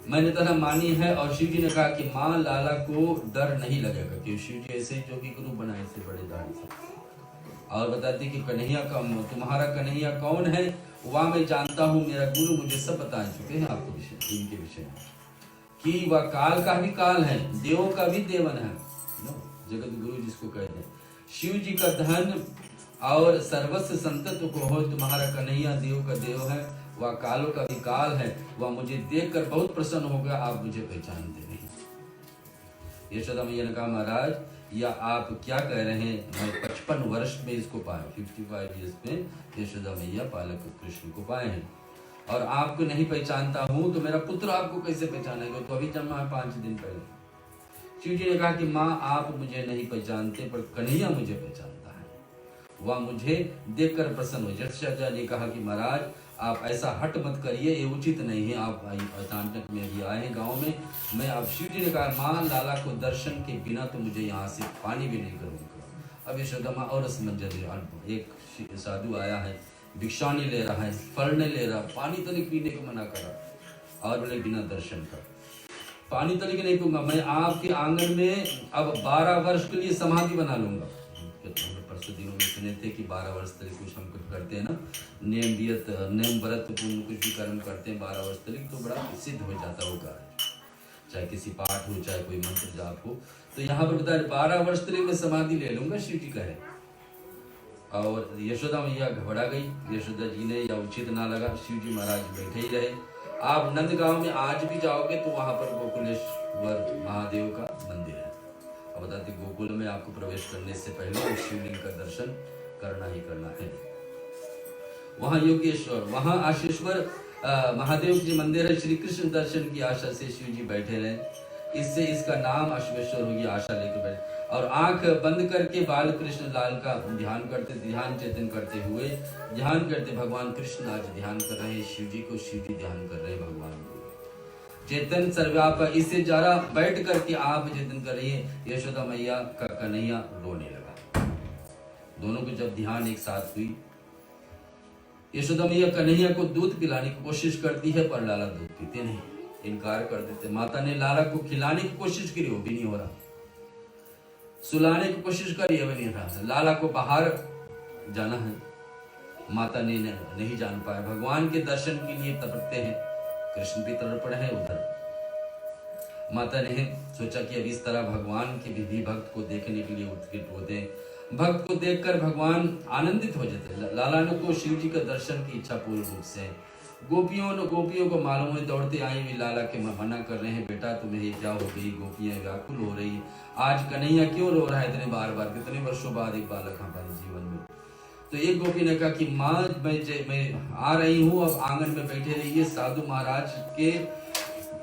मैंने तरह मानी है। और शिव जी ने कहा कि माँ लाला को डर नहीं लगेगा, क्योंकि शिव जी ऐसे जो भी गुरु बनाए से बड़े दानी से। और बताती कि कन्हैया का तुम्हारा कन्हैया कौन है वह मैं जानता हूँ, मेरा गुरु मुझे सब बता चुके हैं आपको विषय, इनके विषय में, कि वह काल का भी काल है, देवों का भी देवन है, जगत गुरु जिसको कहते हैं। शिव जी का धन और सर्वस्व संतत्व को हो, तुम्हारा कन्हैया देव का देव है, वह कालों का भी काल है, वह मुझे देखकर बहुत प्रसन्न होगा, आप मुझे पहचानते नहीं। यशोदा मैया ने कहा महाराज या आप क्या कह रहे हैं, मैं 55 वर्ष में इसको पाया, 55 ईयर्स में यशोदा मैया बालक कृष्ण को पाए हैं, और आपको नहीं पहचानता हूँ तो मेरा पुत्र आपको कैसे पहचानेगा? तो अभी जन्मा है 5 दिन पहले। शिव जी ने कहा कि माँ आप मुझे नहीं पहचानते, पर कन्हैया मुझे पहचानता है, वह मुझे देखकर प्रसन्न हो। यशोदा ने कहा कि महाराज आप ऐसा हट मत करिए, ये उचित नहीं है, आप अचानक में भी आए हैं गाँव में। मैं अब शिव जी ने कहा माँ लाला को दर्शन के बिना तो मुझे यहाँ से पानी भी नहीं करूँगा। अब यशोदा माँ और असमंजस, एक साधु आया है, भिक्षा नहीं ले रहा है, फल नहीं ले रहा, पानी तनिक पीने को मना करा, और बोले बिना दर्शन का पानी तनिक नहीं पीऊंगा, मैं आपके आंगन में अब 12 वर्ष के लिए समाधि बना लूंगा। परसों दिनों में सुने थे कि 12 वर्ष तक कुछ हम कुछ करते हैं ना, नेम व्रत पुण्य कुछ भी कर्म करते हैं 12 वर्ष तक, तो बड़ा सिद्ध हो जाता होगा, चाहे किसी पाठ हो चाहे कोई मंत्र जाप हो। तो यहाँ पर बता 12 वर्ष तक मैं समाधि ले लूंगा, शिव जी कहे। और यशोदा मैया घबरा गई, यशोदा जी ने या उचित ना लगा, शिव जी महाराज बैठे ही रहे। आप नंदगांव में आज भी जाओगे तो वहां पर गोकुलेश्वर महादेव का मंदिर है। अब बताते गोकुल में आपको प्रवेश करने से पहले शिवलिंग का दर्शन करना ही करना है। वहाँ योगेश्वर, वहाँ आशीश्वर महादेव जी मंदिर है। श्री कृष्ण दर्शन की आशा से शिव जी बैठे रहे, इससे इसका नाम अश्वेश्वर होगी, आशा लेकर बैठे। और आंख बंद करके बाल कृष्ण लाल का ध्यान करते, ध्यान चेतन करते हुए ध्यान करते। भगवान कृष्ण आज ध्यान कर रहे हैं शिव जी को, शिव जी ध्यान कर रहे हैं भगवान को। चेतन सर्व्यापक, इससे जरा बैठ करके आप चेतन कर रही है। यशोदा मैया का कन्हैया रोने लगा। दोनों को जब ध्यान एक साथ हुई, यशोदा मैया कन्हैया को दूध पिलाने की कोशिश करती है, पर लाला दूध पीते नहीं, इनकार कर देते। माता ने लाला को खिलाने की कोशिश की, वो भी नहीं हो रहा। सुलाने की कोशिश करी, वो नहीं रहा। लाला को बाहर जाना है, माता ने नहीं जान पाया। भगवान के दर्शन के लिए तड़पते हैं, कृष्ण भी तड़प रहे हैं उधर। माता ने सोचा कि अब इस तरह भगवान के विधि भक्त को देखने के लिए उत्कट होते हैं। भक्त को देखकर भगवान आनंदित हो जाते। लाला ने को शिव जी का दर्शन की इच्छा पूर्ण रूप से। गोपियों को मालूम है, दौड़ते आई हुई लाला के मना कर रहे हैं, बेटा तुम्हें ये क्या हो गई? गोपियां व्याकुल हो रही है, आज कन्हैया क्यों रो रहा है इतने बार बार, कितने वर्षों बाद एक बालक हमारे जीवन में। तो एक गोपी ने कहा कि माँ मैं आ रही हूँ, अब आंगन में बैठे रहिए। साधु महाराज के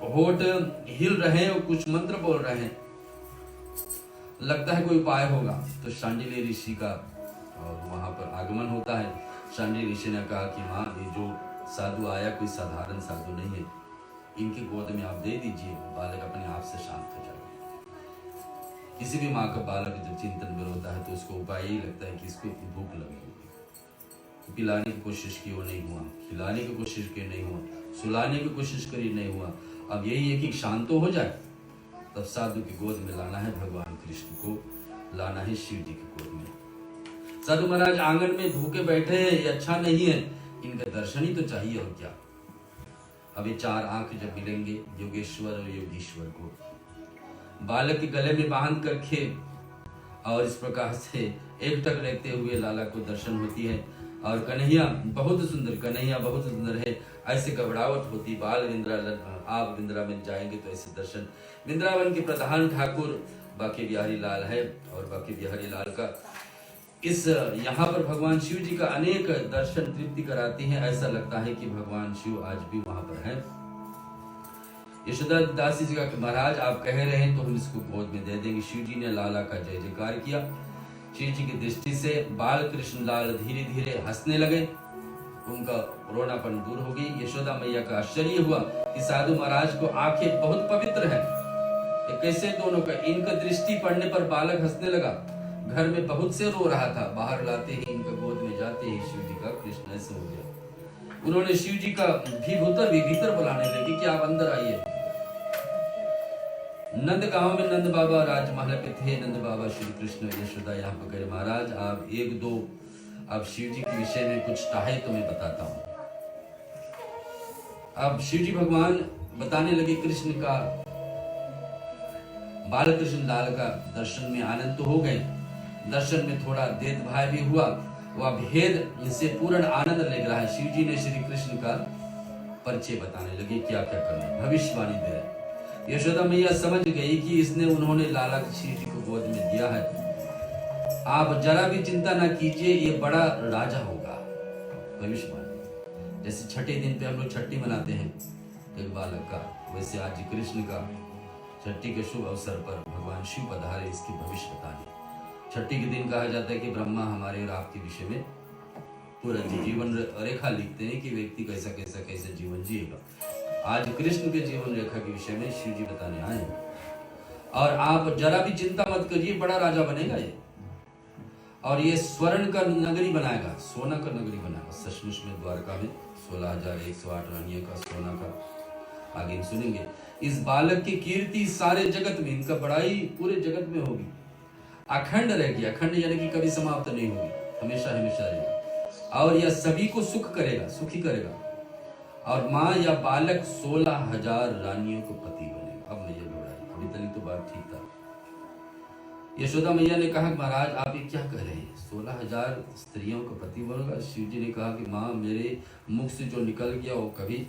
होठ हिल रहे हैं और कुछ मंत्र बोल रहे हैं, लगता है कोई उपाय होगा। तो शांडिल्य ऋषि का और वहां पर आगमन होता है। शांडिल्य ऋषि ने कहा कि माँ ये जो साधु आया कोई साधारण साधु नहीं है, इनकी गोद में आप दे दीजिए, बालक अपने आप से शांत हो जाएगा। किसी भी माँ का बालक जब चिंतन में होता है तो उसको उपाय यही लगता है कि इसको भूख लगी होगी। पिलाने की कोशिश की, वो नहीं हुआ। खिलाने की कोशिश की, नहीं हुआ। सुलाने की कोशिश करी, नहीं हुआ। अब यही है कि शांत हो जाए, तब साधु की गोद में लाना है, भगवान कृष्ण को लाना है शिव जी की गोद में। साधु महाराज आंगन में भूखे बैठे हैं, ये अच्छा नहीं है, इनका दर्शन ही तो चाहिए और क्या। अब ये चार आंख जब मिलेंगे योगेश्वर और योगीश्वर को, बालक के गले में बांध करके और इस प्रकार से एकटक रहते हुए लाला को दर्शन होती है। और कन्हैया बहुत सुंदर है, ऐसे घबराहट होती। बाल आप वृंदावन जाएंगे तो ऐसे दर्शन। वृंदावन के प्रधान ठाकुर बांके बिहारी लाल है, और बांके बिहारी लाल का इस यहाँ पर भगवान शिव जी का अनेक दर्शन तृप्ति कराती हैं। ऐसा लगता है कि भगवान शिव आज भी वहां पर है। यशोदा दासी जी का महाराज आप कह रहे हैं तो हम इसको गोद में दे देंगे। शिव जी ने लाला का जय जयकार किया। शिव जी की दृष्टि से बाल कृष्ण लाल धीरे धीरे हंसने लगे, उनका रोनापन दूर हो गई। यशोदा मैया का आश्चर्य हुआ कि साधु महाराज को आंखें बहुत पवित्र है, कैसे दोनों का। इनका दृष्टि पड़ने पर बालक हंसने लगा। घर में बहुत से रो रहा था, बाहर लाते ही इनका गोद में जाते ही शिव जी का कृष्ण ऐसे हो गया। उन्होंने शिव जी का भीतर बुलाने लगे कि आप अंदर आइए। नंद गांव में नंद बाबा राजमहल पे थे। नंद बाबा श्री कृष्ण यशोदा यहाँ पर कहे, महाराज आप एक दो अब शिव जी के विषय में कुछ चाहे तो मैं बताता हूँ। अब शिव जी भगवान बताने लगे कृष्ण का, बाल कृष्ण लाल का दर्शन में आनंद तो हो गए, दर्शन में थोड़ा भेदभाव भी हुआ, वह भेद से पूर्ण आनंद लग रहा है। शिव जी ने श्री कृष्ण का परिचय बताने लगे, क्या क्या करना है, भविष्यवाणी दे रहे। यशोदा मैया समझ गई कि इसने उन्होंने लाला शिव जी को गोद में दिया है, आप जरा भी चिंता ना कीजिए, ये बड़ा राजा होगा। भविष्यवाणी, जैसे छठे दिन पे हम लोग छठी मनाते हैं एक बालक का, वैसे आज कृष्ण का छठी के शुभ अवसर पर भगवान शिव पधारे, इसकी भविष्य बताने। छठी के दिन कहा जाता है कि ब्रह्मा हमारे और आपके विषय में पूरा जीवन रेखा लिखते हैं कि व्यक्ति कैसा कैसा कैसे जीवन जिएगा। आज कृष्ण के जीवन रेखा के विषय में शिव जी बताने आए हैं। और आप जरा भी चिंता मत करिए, बड़ा राजा बनेगा ये, और ये स्वर्ण का नगरी बनाएगा, सोना का नगरी बनाएगा। सचमुच में द्वारका में 16,108 रानियों का सोना का आगे सुनेंगे। इस बालक की कीर्ति सारे जगत में, इनका बड़ाई पूरे जगत में होगी, अखंड रहेगी। अखंड यानी कि कभी समाप्त नहीं होगी, हमेशा हमेशा रहेगी। और यह सभी को सुख करेगा, सुखी करेगा। और माँ या बालक 16,000 रानियों को पति बनेगा। अब मैया घबराई, अभी तक तो बात ठीक था। यशोदा मैया ने कहा, महाराज आप ये क्या कह रहे हैं, 16,000 स्त्रियों का पति बनेगा? शिव जी ने कहा कि माँ मेरे मुख से जो निकल गया वो कभी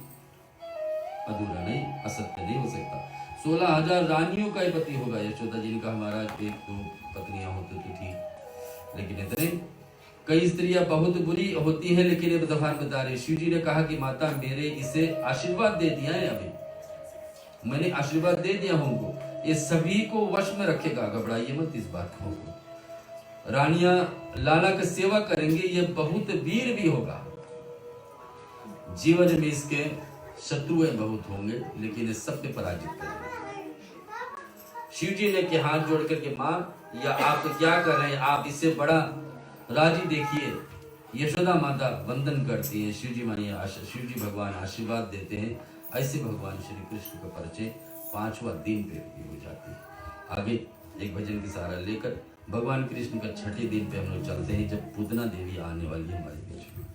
अधूरा नहीं, असत्य नहीं हो सकता। 16,000 रानियों का ही पति होगा। यशोदा जी ने कहा, महाराज एक दो पत्नियां होती तो ठीक, लेकिन इतने कई स्त्रियां बहुत बुरी होती हैं, लेकिन ये भगवान बता रहे, शिव जी ने कहा कि माता मेरे इसे आशीर्वाद दे दिया है, अभी मैंने आशीर्वाद दे दिया हूँ, ये सभी को वश में रखेगा, घबराइए मत इस बात को। रानियां लाला का सेवा करेंगे, ये बहुत वीर भी होगा, जीवन में इसके शत्रुएं बहुत होंगे, लेकिन इस सब पे पराजित करेंगे। शिव जी ने के हाथ जोड़ करके, माँ या आप क्या कर रहे हैं, आप इससे बड़ा राजी देखिए। यशोदा माता वंदन करती हैं, शिव जी मानिए, शिव जी भगवान आशीर्वाद देते हैं। ऐसे भगवान श्री कृष्ण का परिचय 5वां दिन पे हो जाती है। आगे एक भजन की सहारा लेकर भगवान कृष्ण का 6ठे दिन पे हम लोग चलते हैं, जब पूतना देवी आने वाली है हमारे बीच में।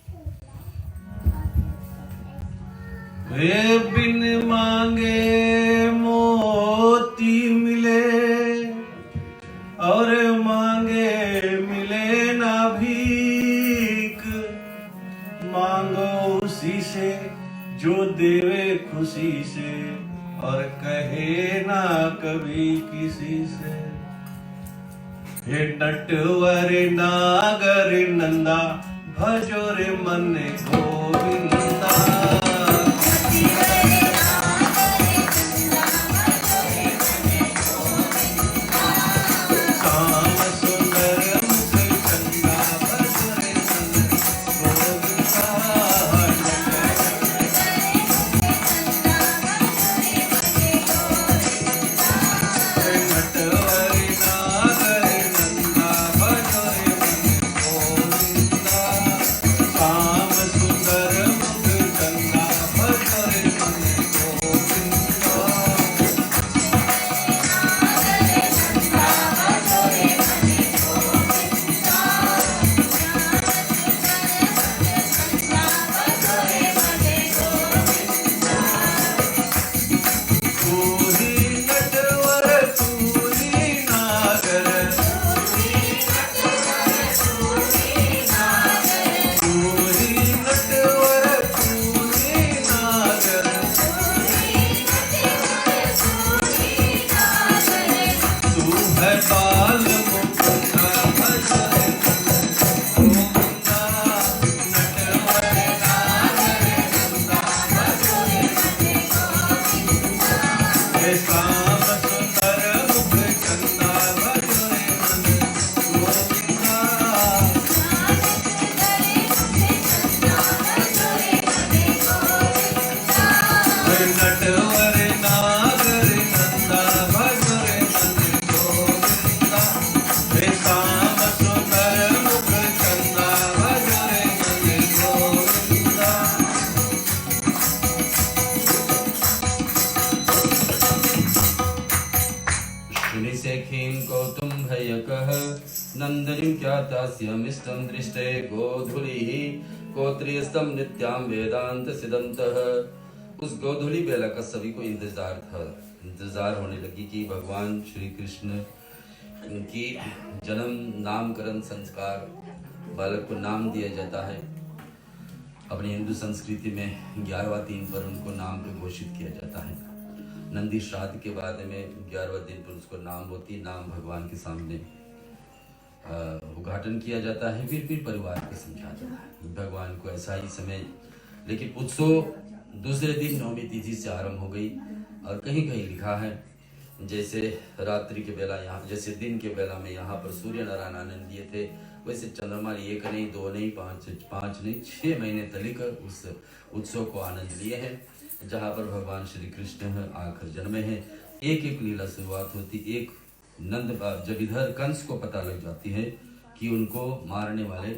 वे बिन मांगे मोती मिले और मांगे मिले ना भीख, मांगो उसी से जो देवे खुशी से, और कहे ना कभी किसी से। हे नटवर नागर नंदा, भजो रे मन गोविंदा। नंदनीं ख्यातास्यमिष्टं दृष्टे गोधुलिः गोत्रीयस्तं नित्यां वेदांत सिदंतः। उस गोधुली बेला का सभी को इंतजार था, इंतजार होने लगी कि भगवान श्री कृष्ण की जन्म नामकरण संस्कार, बालक को नाम दिया जाता है। अपनी हिंदू संस्कृति में 11वां दिन पर उनको नाम पे घोषित किया जाता है। नंदी श्राद्ध के बाद में 11वां दिन पर उसको नाम होती, नाम भगवान के सामने उद्घाटन किया जाता है, फिर परिवार को समझाया जाता है भगवान को ऐसा ही समय। लेकिन उत्सव दूसरे दिन नवमी तिथि से आरंभ हो गई, और कहीं कहीं लिखा है जैसे रात्रि के बेला यहाँ, जैसे दिन के बेला में यहाँ पर सूर्य नारायण आनंद लिए थे, वैसे चंद्रमा 1 नहीं 2 नहीं 5 नहीं 6 महीने तक उस उत्सव को आनंद लिए हैं, जहाँ पर भगवान श्री कृष्ण आकर जन्मे हैं। एक एक लीला शुरुआत होती। एक नंद जब इधर कंस को पता लग जाती है कि उनको मारने वाले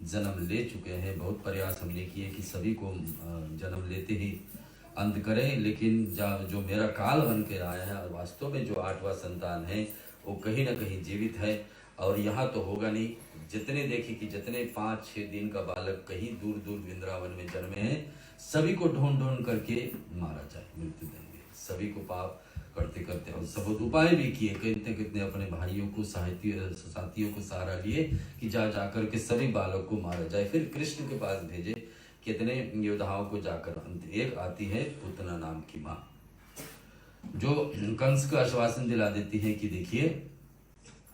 जन्म ले चुके हैं, बहुत प्रयास हमने किए कि सभी को जन्म लेते ही अंत करें, लेकिन जो मेरा काल बन के आया है, और वास्तव में जो 8वां संतान है वो कहीं ना कहीं जीवित है, और यहाँ तो होगा नहीं। जितने देखे कि जितने 5-6 दिन का बालक कहीं दूर दूर वृंदावन में जन्मे हैं, सभी को ढूंढ ढूंढ करके मारा जाए, मृत्यु देंगे। सभी को पाप करते करते और सब उपाय भी किए, कितने कितने अपने भाइयों को साथियों को सहारा लिए कि जा करके सभी बालक को मारा जाए। फिर कृष्ण के पास भेजे, कितने योद्धाओं को जाकर अंत एक आती है पूतना नाम की माँ, जो कंस को आश्वासन दिला देती है कि देखिए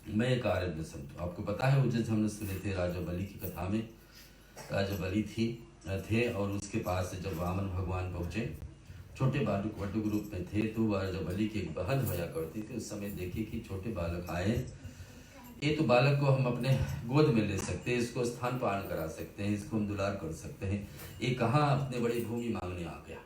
मैं एक आरण्य समझू। आपको पता है वो जैसे हमने सुने थे राजा बलि की कथा में, राजा बलि थे और उसके पास से जब वामन भगवान पहुँचे, छोटे बालक वटुक रूप में थे, तो राजा बलि की एक बहन होया करती थी। उस समय देखिए कि छोटे बालक आए, ये तो बालक को हम अपने गोद में ले सकते हैं, इसको स्थान पान करा सकते हैं, इसको हम दुलार कर सकते हैं, ये कहाँ अपने बड़ी भूमि मांगने आ गया।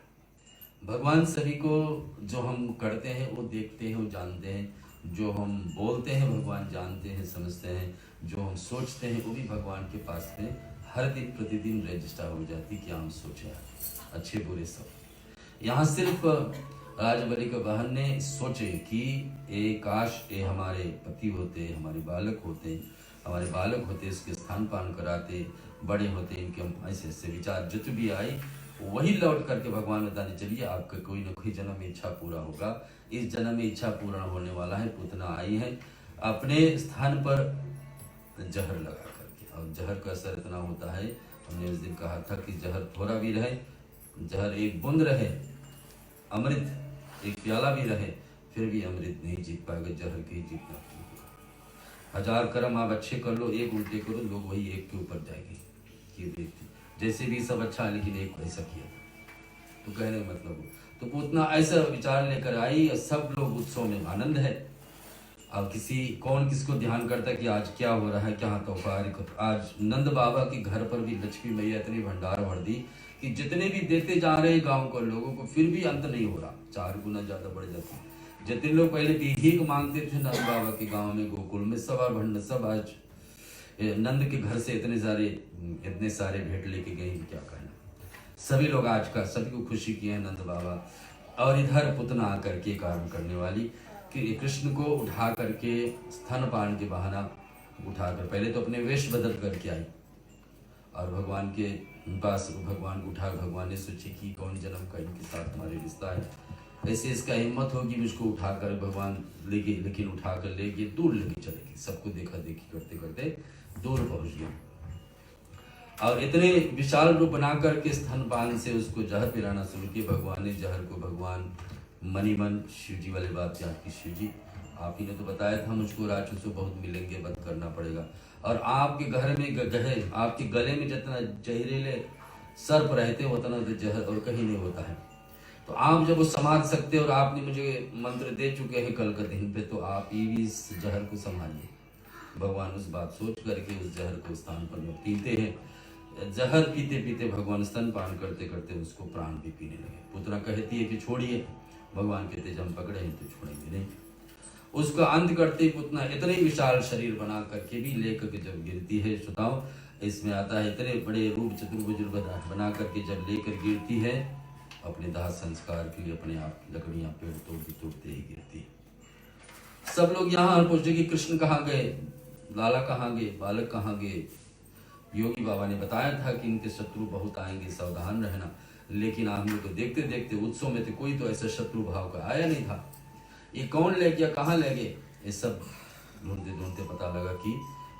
भगवान सभी को जो हम करते हैं वो देखते हैं, वो जानते हैं, जो हम बोलते हैं भगवान जानते हैं, समझते हैं, जो हम सोचते हैं वो भी भगवान के पास में हर दिन प्रतिदिन रजिस्टर हो जाती, क्या हम सोचे, अच्छे बुरे सब। यहाँ सिर्फ राजा बलि के बहन ने सोचे कि ये काश ये हमारे पति होते, हमारे बालक होते, हमारे बालक होते, इसके स्थान पान कराते, बड़े होते, इनके हम ऐसे ऐसे विचार जित भी आई वही लौट करके भगवान बताने चलिए आपका कोई न कोई जन्म में इच्छा पूरा होगा। इस जन्म में इच्छा पूर्ण होने वाला है। पूतना आई है अपने स्थान पर जहर लगा करके, और जहर का असर इतना होता है, हमने उस दिन कहा था कि जहर थोड़ा भी रहे, जहर एक बूंद रहे, अमृत एक प्याला भी रहे, फिर भी अमृत नहीं जीत पाएगा, जहर के ही जीतना पड़ेगा। 1000 कर्म आप अच्छे कर लो, एक उल्टे करो, लोग वही एक के ऊपर जाएंगे कि व्यक्ति जैसे भी सब अच्छा है लेकिन एक ऐसा किया था। तो कहने का मतलब तो पूतना ऐसा विचार लेकर आई और सब लोग उत्सव में आनंद है। अब कौन किसको ध्यान करता है कि आज क्या हो रहा है, क्या तोहफा। आज नंद बाबा के घर पर भी लक्ष्मी मैया इतनी भंडार भर दी कि जितने भी देते जा रहे गांव को लोगों को फिर भी अंत नहीं हो रहा, 4 गुना ज्यादा बढ़ जाता। जितने लोग पहले भीख मांगते थे नंद बाबा के गांव में, गोकुल में, सब भंड सब आज नंद के घर से इतने सारे भेंट लेके गए, क्या कहना। सभी लोग आज का सभी को खुशी किए हैं नंद बाबा। और इधर पुतना आकर के काम करने वाली कि कृष्ण को उठा करके स्तनपान के बहाना उठाकर पहले तो अपने वेश बदल करके आई और भगवान के पास भगवान को उठा, भगवान ने सोची कि कौन जन्म का इनके साथ हमारे रिश्ता है, ऐसे इसका हिम्मत होगी मुझको उठाकर भगवान लेके, लेकिन उठाकर लेके दूर लेके चले गए। सबको देखा देखी करते करते दूर पहुंच गए और इतने विशाल रूप बना करके स्तनपान से उसको जहर पिलाना शुरू किया। भगवान ने जहर को भगवान मणिमन शिव जी वाली बात याद की, शिव जी आप ही ने तो बताया था मुझको राक्षसों बहुत मिलेंगे, बंद करना पड़ेगा, और आपके घर में गहे, आपके गले में जितना जहरीले सर्प रहते उतना तो जहर और कहीं नहीं होता है। तो आप जब वो संभाल सकते और आपने मुझे मंत्र दे चुके हैं कल के दिन पे, तो आप ही भी इस जहर को संभालिए। भगवान उस बात सोच करके उस जहर को स्थान पर पीते हैं। जहर पीते पीते भगवान स्तन पान करते करते उसको प्राण भी पीने लगे। पुत्रा कहती है कि छोड़िए, भगवान कहते जब हम पकड़े हैं तो छोड़ेंगे नहीं। उसका अंत करते ही पुतना इतने विशाल शरीर बना करके भी लेकर के जब गिरती है, श्रोताओ इसमें आता है इतने बड़े रूप चतुर्भुज बना करके जब लेकर गिरती है, अपने दाह संस्कार के लिए अपने आप लकड़ियां पेड़ तोड़ते ही गिरती है। सब लोग यहाँ पूछते कि कृष्ण कहाँ गए, लाला कहाँ गए, बालक कहाँ गए। योगी बाबा ने बताया था कि इनके शत्रु बहुत आएंगे, सावधान रहना, लेकिन हम लोग तो देखते देखते उत्सव में तो कोई तो ऐसा शत्रु भाव का आया नहीं था। ये कौन ले गया, कहाँ ले गए, ये सब ढूंढते ढूंढते पता लगा कि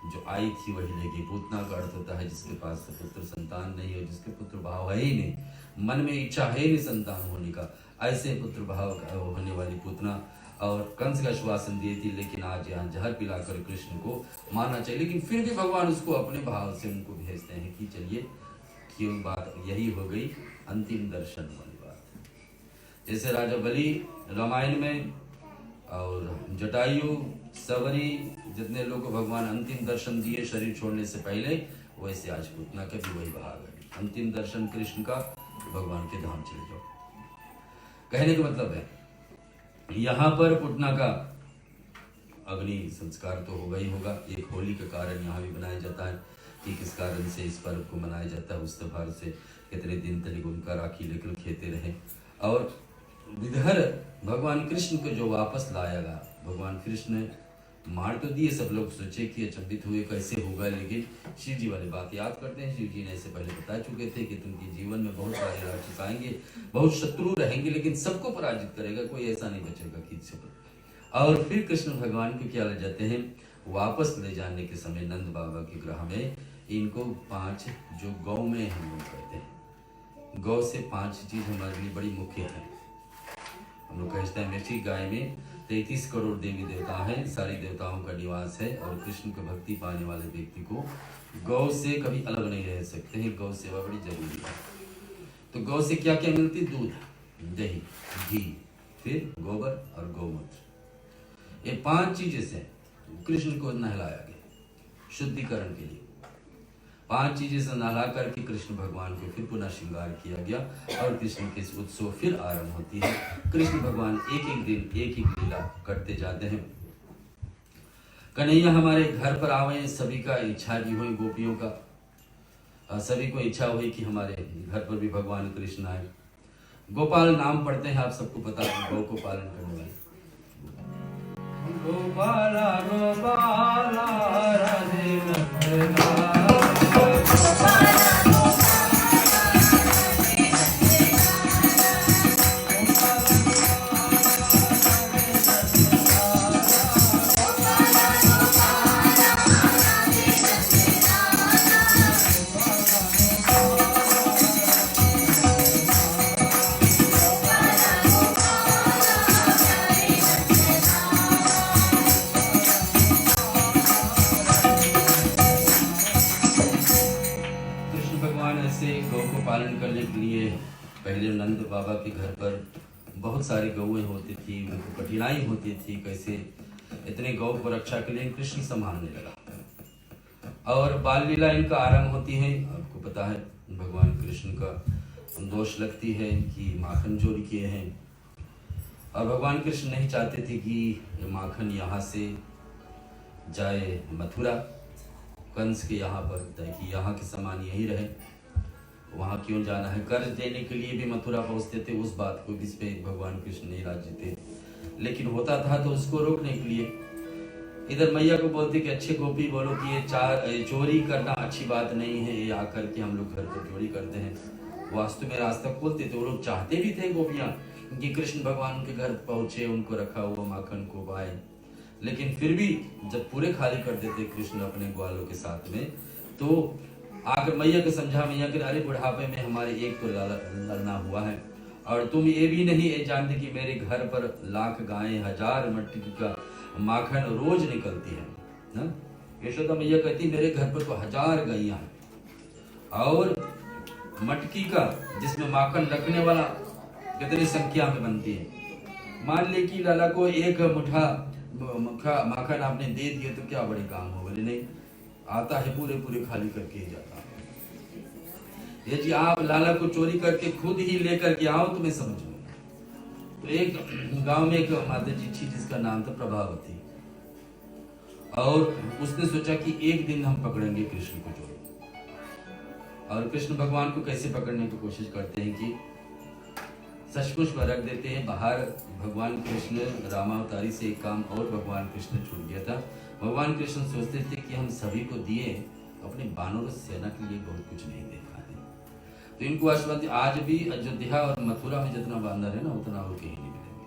जो आई थी वही ले गई। पूतना का अर्थ होता है जिसके पास पुत्र संतान नहीं हो, जिसके पुत्र भाव है ही नहीं, मन में इच्छा है नहीं संतान होने का, ऐसे पुत्र भाव होने वाली पूतना। और कंस का आश्वासन दिए थी, लेकिन आज यहाँ जहर पिलाकर कृष्ण को मारना चाहिए, लेकिन फिर भी भगवान उसको अपने भाव से उनको भेजते हैं कि चलिए, क्यों बात यही हो गई अंतिम दर्शन वाली बात। जैसे राजा बलि रामायण में और जटायु सवरी जितने लोग को भगवान अंतिम दर्शन दिए शरीर छोड़ने से पहले, वैसे आज पूतना का भी वही भाग है, अंतिम दर्शन कृष्ण का, भगवान के धाम चले जाओ। कहने का मतलब है यहाँ पर पूतना का अग्नि संस्कार तो होगा ही होगा। एक होली के कारण यहाँ भी बनाया जाता है कि किस कारण से इस पर्व को मनाया जाता है। उस त्योहार से कितने दिन तक उनका राखी लेकर खेते रहे। और इधर भगवान कृष्ण को जो वापस लाएगा, भगवान कृष्ण मार तो दिए, सब लोग सोचे कि अचंभित हुए कैसे होगा, लेकिन शिव जी वाली बात याद करते हैं। शिव जी ने ऐसे पहले बता चुके थे कि तुमके जीवन में बहुत सारे राक्षस आएंगे, बहुत शत्रु रहेंगे, लेकिन सबको पराजित करेगा, कोई ऐसा नहीं बचेगा किसी पर। और फिर कृष्ण भगवान को क्या ले जाते हैं, वापस ले जाने के समय नंद बाबा के ग्रह में इनको 5 जो गौ में हम लोग कहते हैं, गौ से 5 चीज हमारे लिए बड़ी मुख्य है। हम लोग कहते हैं मेरी गाय में 33 करोड़ देवी देवता हैं, सारी देवताओं का निवास है और कृष्ण की भक्ति पाने वाले व्यक्ति को गौ से कभी अलग नहीं रह सकते हैं। गौ सेवा बड़ी जरूरी है। तो गौ से क्या क्या मिलती? दूध, दही, घी, फिर गोबर और गौमूत्र। ये 5 चीजें से कृष्ण को नहलाया गया शुद्धिकरण के लिए। 5 चीजें से नहला करके कृष्ण भगवान को फिर पुनः श्रृंगार किया गया और कृष्ण के उत्सव फिर आरंभ होती है। कृष्ण भगवान एक एक दिन एक एक लीला करते जाते हैं। कन्हैया हमारे घर पर आवे, सभी का इच्छा भी हुई, गोपियों का सभी को इच्छा हुई कि हमारे घर पर भी भगवान कृष्ण आए। गोपाल नाम पढ़ते हैं, आप सबको पता है, गौ को पालन करने वाले। गोपाला गोपाला राधे नंदना पालन करने के लिए पहले नंद बाबा के घर पर बहुत सारी गौएं होती थी, उनको कठिनाई होती थी, कैसे इतने गौ को रक्षा के लिए कृष्ण संभालने लगा। और बाल लीला इनका आरंभ होती है। आपको पता है भगवान कृष्ण का दोष लगती है कि माखन चोरी किए हैं और भगवान कृष्ण नहीं चाहते थे कि माखन यहाँ से जाए मथुरा, कंस के यहाँ पर, ताकि यहाँ के सामान यही रहे, वहां क्यों जाना है। कर्ज देने के लिए भी मथुरा पहुंचते थे, उस बात को जिस पे भगवान कृष्ण नहीं राजी थे, लेकिन होता था तो उसको रोकने के लिए इधर मैया को बोलते कि अच्छे गोपी बोलो कि ये चोरी करना अच्छी बात नहीं है, ये आकर के हम लोग घर पर चोरी करते हैं। वास्तु में रास्ता खोलते थे, वो लोग चाहते भी थे गोपियां कि कृष्ण भगवान के घर पहुंचे, उनको रखा हुआ माखन को पाए, लेकिन फिर भी जब पूरे खाली कर देते कृष्ण अपने ग्वालों के साथ में, तो आकर मैया को समझा, मैया के अरे बुढ़ापे में हमारे एक तो लड़ना हुआ है और तुम ये भी नहीं जानते कि मेरे घर पर लाख गायें, 1000 मटकी का माखन रोज निकलती है ना। यशोदा मैया कहती मेरे घर पर तो 1000 गैया है और मटकी का जिसमें माखन रखने वाला कितनी संख्या में बनती है। मान ले कि लाला को एक मुठा माखन आपने दे दिया तो क्या बड़े काम हो, बोले नहीं, आता है पूरे पूरे खाली करके ही जाता है। ये जी आप लाला को चोरी करके खुद ही लेकर के आओ तो मैं समझूंगा। तो एक गांव में एक माता जी थी जिसका नाम था प्रभावती, और उसने सोचा कि एक दिन हम पकड़ेंगे कृष्ण को चोरी। और कृष्ण भगवान को कैसे पकड़ने की कोशिश करते हैं कि सचमुच में रख देते हैं बाहर। भगवान कृष्ण रामावतारी से एक काम और भगवान कृष्ण छूट गया था। भगवान कृष्ण सोचते थे कि हम सभी को दिए, अपने बानर सेना के लिए बहुत कुछ नहीं दे पाए, तो इनको आशीर्वाद। आज भी अयोध्या और मथुरा में जितना बांदर है ना उतना और कहीं नहीं मिलेंगे।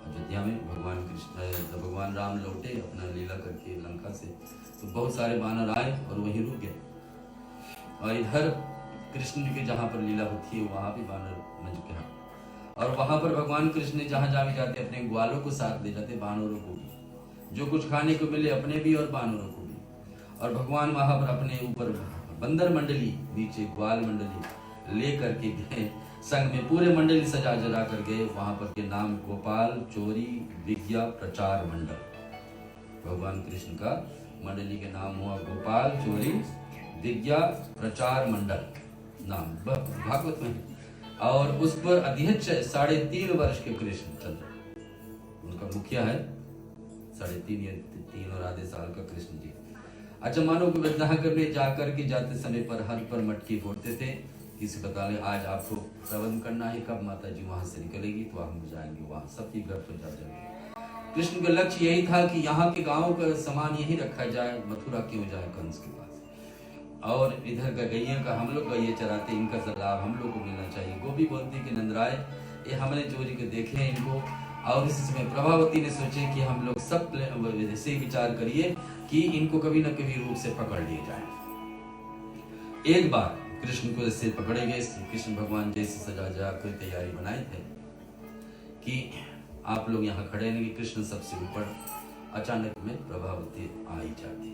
अयोध्या में भगवान कृष्ण जब भगवान राम लौटे अपना लीला करके लंका से, तो बहुत सारे बानर आए और वहीं रुक गए। और इधर कृष्ण की जहाँ पर लीला होती है वहां भी बानर मच गया, और वहां पर भगवान कृष्ण जहाँ जहाँ भी जाते अपने ग्वालों को साथ ले जाते, बानरों को भी, जो कुछ खाने को मिले अपने भी और बानरों को भी। और भगवान वहां पर अपने ऊपर बंदर मंडली, नीचे ग्वाल मंडली ले करके गए, संग में पूरे मंडली सजा जला कर गए। वहां पर के नाम गोपाल चोरी विज्ञा प्रचार मंडल। भगवान कृष्ण का मंडली के नाम हुआ गोपाल चोरी विज्ञा प्रचार मंडल नाम भागवत में। और उस पर अध्यक्ष 3.5 वर्ष के कृष्ण चंद्र, उनका मुखिया है 3.5 और आधे साल का कृष्ण जी। अच्छा, मानो कि वृद्धा करने जाकर के जाते समय पर हर पर मटकी फोड़ते थे, किसी बता ले आज आपको प्रबंध करना है, कब माता जी वहां से निकलेगी तो हम जाएंगे वहां, सबकी घर पर जा जाएंगे। कृष्ण का लक्ष्य यही था कि यहाँ के गांव का सामान यही रखा जाए, मथुरा क्यों जाए कंस के पास। और इधर का गैया का हम लोग गैया चराते, इनका लाभ हम लोग को मिलना चाहिए। गोपी बोलती कि नंदराय ये हमने चोरी के देखे हैं इनको, और इस समय प्रभावती ने सोचे कि हम लोग सब ऐसे विचार करिए कि इनको कभी न कभी रूप से पकड़ लिए जाए। एक बार कृष्ण को ऐसे पकड़े गए, कृष्ण भगवान जैसे सजा जा कर तैयारी बनाए थे कि आप लोग यहाँ खड़े रहेंगे, कृष्ण सबसे ऊपर। अचानक में प्रभावती आ ही जाती,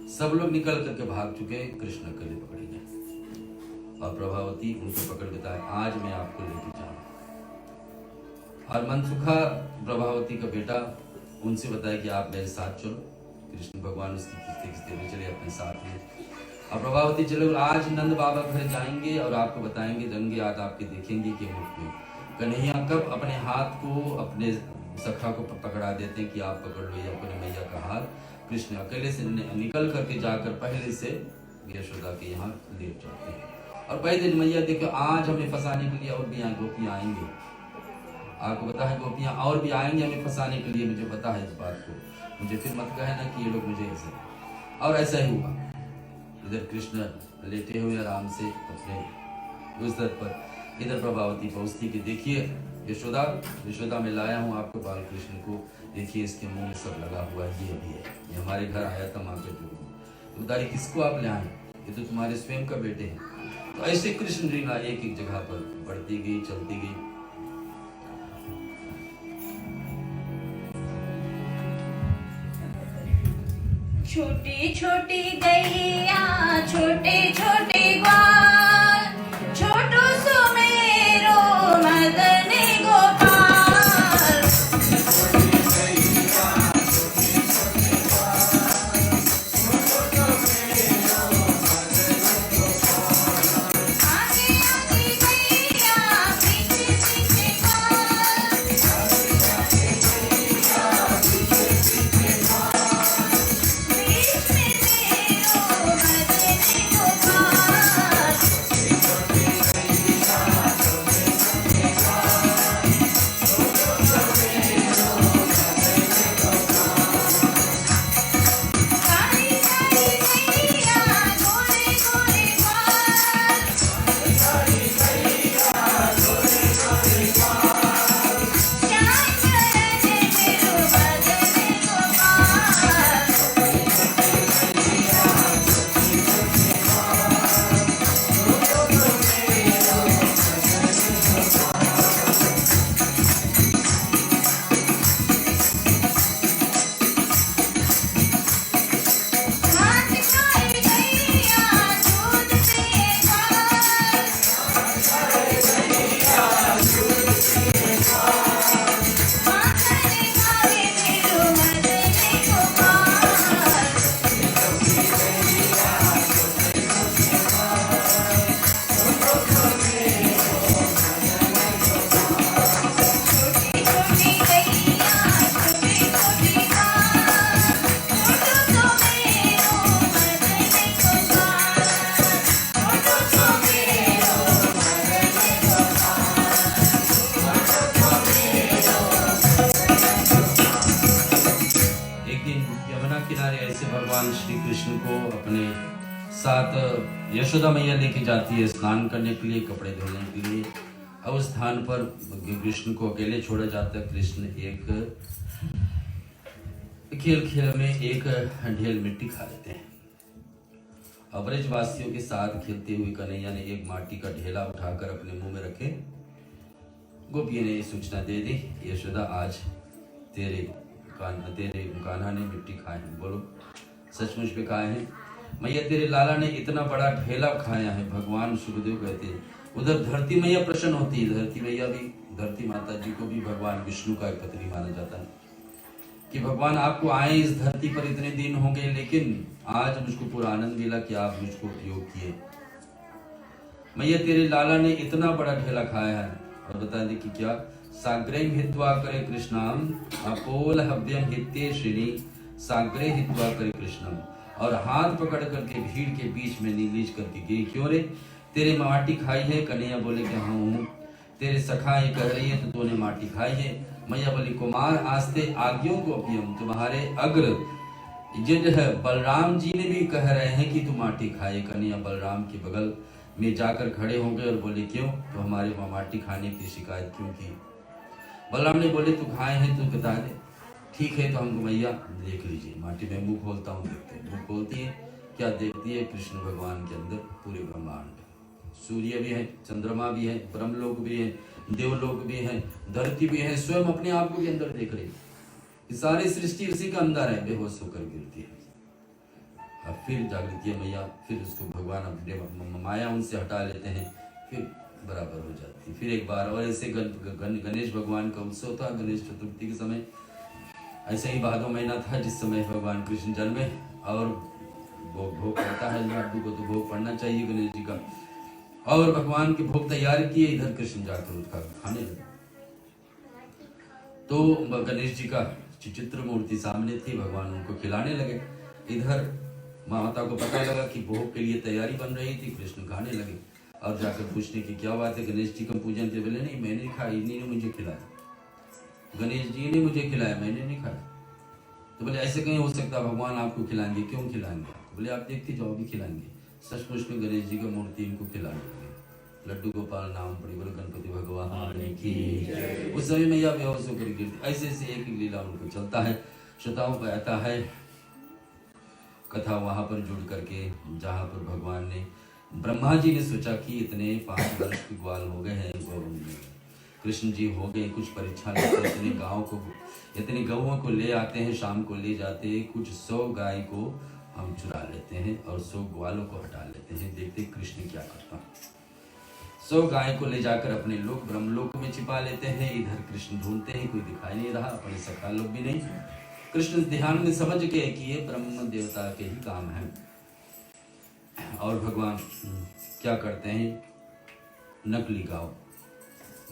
सब लोग निकल करके भाग चुके, कृष्ण अकेले पकड़े गए और प्रभावती उनको पकड़ के कहा, आज मैं आपको लेके जाऊँ। और मनसुखा प्रभावती का बेटा उनसे बताया कि आप मेरे साथ चलो। कृष्ण भगवान उसकी खींचते खींचते भी चले अपने साथ में। और प्रभावती चलो, आज नंद बाबा घर जाएंगे और आपको बताएंगे, रंगे याद आपके देखेंगे कि मुख में कन्हैया कब अपने हाथ को अपने सखा को पकड़ा देते हैं कि आप पकड़ लो ये अपने मैया का हाथ। कृष्ण अकेले से निकल करके जाकर पहले से यशोदा के यहाँ लेट जाते हैं और पहले दिन मैया देखो, आज हमें फंसाने के लिए और भी यहाँ गोपियाँ आएंगे। आपको पता है गोपियाँ और भी आएंगे हमें फंसाने के लिए, मुझे पता है इस बात को, मुझे फिर मत कहे ना कि ये लोग मुझे ऐसे। और ऐसा ही हुआ। इधर कृष्ण लेटे हुए आराम से अपने उस दर पर, इधर प्रभावती पहुँचती कि देखिए यशोदा में लाया हूँ आपको बाल कृष्ण को, देखिए इसके मुंह में सब लगा हुआ है, ये भी है, ये हमारे घर आया था माँ के जो। तो बता रही किसको आप ले आए, ये तो तुम्हारे स्वयं का बेटे हैं। तो ऐसे कृष्ण लीला एक एक जगह पर बढ़ती गई, चलती गई। छोटी छोटी गैया छोटे छोटे ग्वाल, छोटू सुमेरो मदन गोपाल। आगे आगे गैया पीछे पीछे ग्वाल, बीच में मेरो मदन गोपाल। सारी सारी गैया गोरे गोरे बाल, श्याम चरण मेरो मदन गोपाल। घास खाए गैया दूध पिए ग्वाल, माखन खाए मेरो मदन गोपाल। छोटी छोटी गैया छोटे छोटे ग्वाल, छोटू तो मेरो मदन गोपाल, छोटू तो मेरो मदन गोपाल। एक दिन यमुना किनारे ऐसे भगवान श्री कृष्ण को अपने साथ यशोदा मैया लेके जाती है स्नान करने के लिए, कपड़े धोने के लिए। और उस स्थान पर कृष्ण को अकेले छोड़ा जाता है। कृष्ण एक खेल में एक ढेल मिट्टी खा लेते हैं। और ब्रजवासियों के साथ खेलते हुए कन्हैया ने एक माटी का ढेला उठाकर अपने मुंह में रखे। गोपियों ने ये सूचना दे दी, यशोदा आज तेरे कान्हा ने मिट्टी खाए हैं। बोलो सचमुच पे खाए हैं मैया, तेरे लाला ने इतना बड़ा ढेला खाया है। भगवान सुखदेव कहते हैं उधर धरती मैया प्रसन्न होती है। धरती मैया भी, धरती माता जी को भी भगवान विष्णु का एक पत्नी माना जाता है कि भगवान आपको आए इस धरती पर इतने दिन हो गए, लेकिन आज मुझको पूरा आनंद मिला कि आप मुझको उपयोग किए। मैया तेरे लाला ने इतना बड़ा ढेला खाया है। और बता दे कि क्या, साग्रह हित्वा करे कृष्णम अपोल हव्यम हित्ते श्रेणी, साग्रह हित्वा करे कृष्णम। और हाथ पकड़ करके भीड़ के बीच में नीलीज करके गई, क्यों रे तेरे माटी खाई है? कन्हैया बोले कि हाँ हूँ। तेरे सखा ये कह रही है तो तूने माटी खाई है। मैया बोली कुमार आस्ते आज्ञों को अपियम, तुम्हारे अग्र जिद है बलराम जी ने भी कह रहे हैं कि तू माटी खाए। कन्हैया बलराम के बगल में जाकर खड़े हो गए और बोले क्यों, तो हमारे वहाँ माटी खाने की शिकायत क्यों की? बलराम ने बोले तू खाए हैं तू बता दे। ठीक है तो हमको मैया देख लीजिए। माटी में मुंह खोलता हूँ, देखते हैं। मुंह खोलती है, क्या देखती है? कृष्ण भगवान के अंदर पूरे ब्रह्मांड, सूर्य भी है, चंद्रमा भी है, ब्रह्मलोक भी है, देवलोक भी है, धरती भी है, स्वयं अपने आप को भी अंदर देख रही है। सारी सृष्टि उसी का अंदर है, बेहोश होकर गिरती है। और फिर जागृति है मैया, फिर उसको भगवान अपने माया उनसे हटा लेते हैं, फिर बराबर हो जाती है। फिर एक बार और ऐसे गणेश भगवान का उत्सव था, गणेश चतुर्थी के समय। ऐसे ही भादो महीना था जिस समय भगवान कृष्ण जन्मे, और भोग पड़ता है लड्डू को, तो भोग पड़ना चाहिए गणेश जी का। और भगवान के भोग तैयार किए, इधर कृष्ण जाकर उसका खाने लगे। तो गणेश जी का चित्र मूर्ति सामने थी, भगवान उनको खिलाने लगे। इधर माता को पता लगा कि भोग के लिए तैयारी बन रही थी, कृष्ण खाने लगे। और जाकर पूछने की क्या बात है, गणेश जी का पूजन थे? बोले नहीं, मैंने खाई, इन्हीं ने मुझे खिलाया, गणेश जी ने मुझे खिलाया, मैंने नहीं खाया। तो बोले ऐसे कहीं हो सकता, भगवान आपको खिलाएंगे, क्यों खिलाएंगे? बोले आप देखते जाओ, भी खिलाएंगे। सचमुच में गणेश जी का मूर्ति इनको खिलाने लगे। लड्डू गोपाल नाम पड़ी, बोले गणपति भगवान की। उस समय में यह बेहोश होकर गिरती। ऐसे ऐसे एक लीला उनको चलता है। श्रोताओं को आता है कथा वहां पर जुड़ करके, जहाँ पर भगवान ने, ब्रह्मा जी ने सोचा कि इतने 5 वर्ष के ग्वाल हो गए हैं, कृष्ण जी हो गए, कुछ परीक्षा लेते, इतने गौओं को ले आते हैं, शाम को ले जाते हैं, कुछ 100 गाय को हम चुरा लेते हैं और 100 ग्वालों को हटा लेते हैं, देखते कृष्ण क्या करता। 100 गाय को ले जाकर अपने लोक ब्रह्मलोक में छिपा लेते हैं। इधर कृष्ण ढूंढते हैं, कोई दिखाई नहीं रहा, अपने सखा लोग भी नहीं। कृष्ण ध्यान में समझ गए कि ये ब्रह्म देवता के ही काम है। और भगवान क्या करते हैं, नकली गाँव,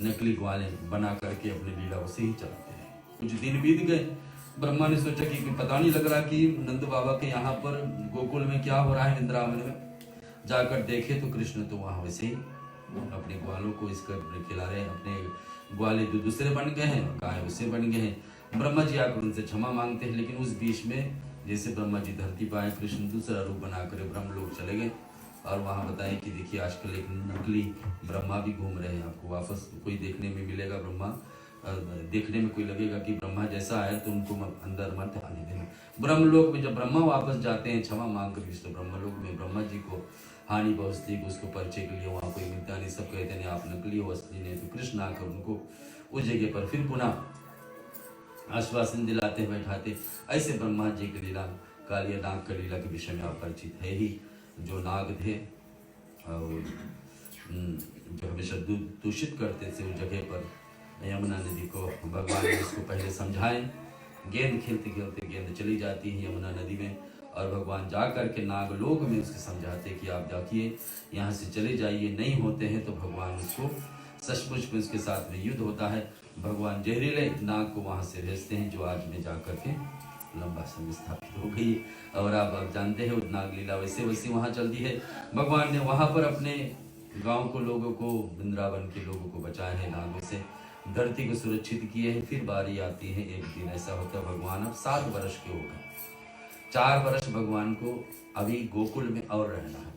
नकली ग्वाले बना करके अपने लीला उसे ही चलाते हैं। कुछ दिन बीत गए, ब्रह्मा ने सोचा कि पता नहीं लग रहा कि नंद बाबा के यहाँ पर गोकुल में क्या हो रहा है, वृंदावन में। जाकर देखे तो कृष्ण तो वहां वैसे ही अपने ग्वालों को इसकर खिला रहे हैं। अपने ग्वाले जो दूसरे बन गए हैं, गाय उससे बन गए हैं। ब्रह्मा जी आकर उनसे क्षमा मांगते हैं, लेकिन उस बीच में जैसे ब्रह्मा जी धरती पाए, कृष्ण दूसरा रूप बनाकर ब्रह्मलोक चले गए। और वहाँ बताएं कि देखिए आजकल एक नकली ब्रह्मा भी घूम रहे हैं, आपको वापस कोई देखने में मिलेगा। ब्रह्मा देखने में कोई लगेगा कि ब्रह्मा जैसा है तो उनको अंदर मत आने देना। ब्रह्मलोक में जब ब्रह्मा वापस जाते हैं क्षमा मांग कर, तो ब्रह्मलोक में ब्रह्मा जी को हानि पहुंचती, उसको परिचय के लिए वहाँ कोई मिलता नहीं, सब कहते हैं आप नकली हो, असली नहीं। तो कृष्ण आकर उनको उस जगह पर फिर पुनः आश्वासन दिलाते बैठाते। ऐसे ब्रह्मा जी की लीला, कालिया नाग का लीला के विषय में आप परिचित है ही। जो नाग थे और जो हमेशा दूषित करते थे, उस जगह पर यमुना नदी को भगवान ने उसको पहले समझाए। गेंद खेलते खेलते गेंद चली जाती है यमुना नदी में, और भगवान जा करके नागलोक में उसके समझाते कि आप जाइए, यहाँ से चले जाइए। नहीं होते हैं तो भगवान उसको सचमुच में उसके साथ में युद्ध होता है। भगवान जहरीले नाग को वहाँ से भेजते हैं, जो आज में जा करके लंबा समय स्थापित हो गई। और आप जानते हैं नाग लीला वैसे वैसे वहाँ चलती है। भगवान ने वहाँ पर अपने गांव को, लोगों को, वृंदावन के लोगों को बचाए हैं नागों से, धरती को सुरक्षित किए हैं। फिर बारी आती है, एक दिन ऐसा होता है, भगवान अब 7 वर्ष के हो गए। 4 वर्ष भगवान को अभी गोकुल में और रहना है,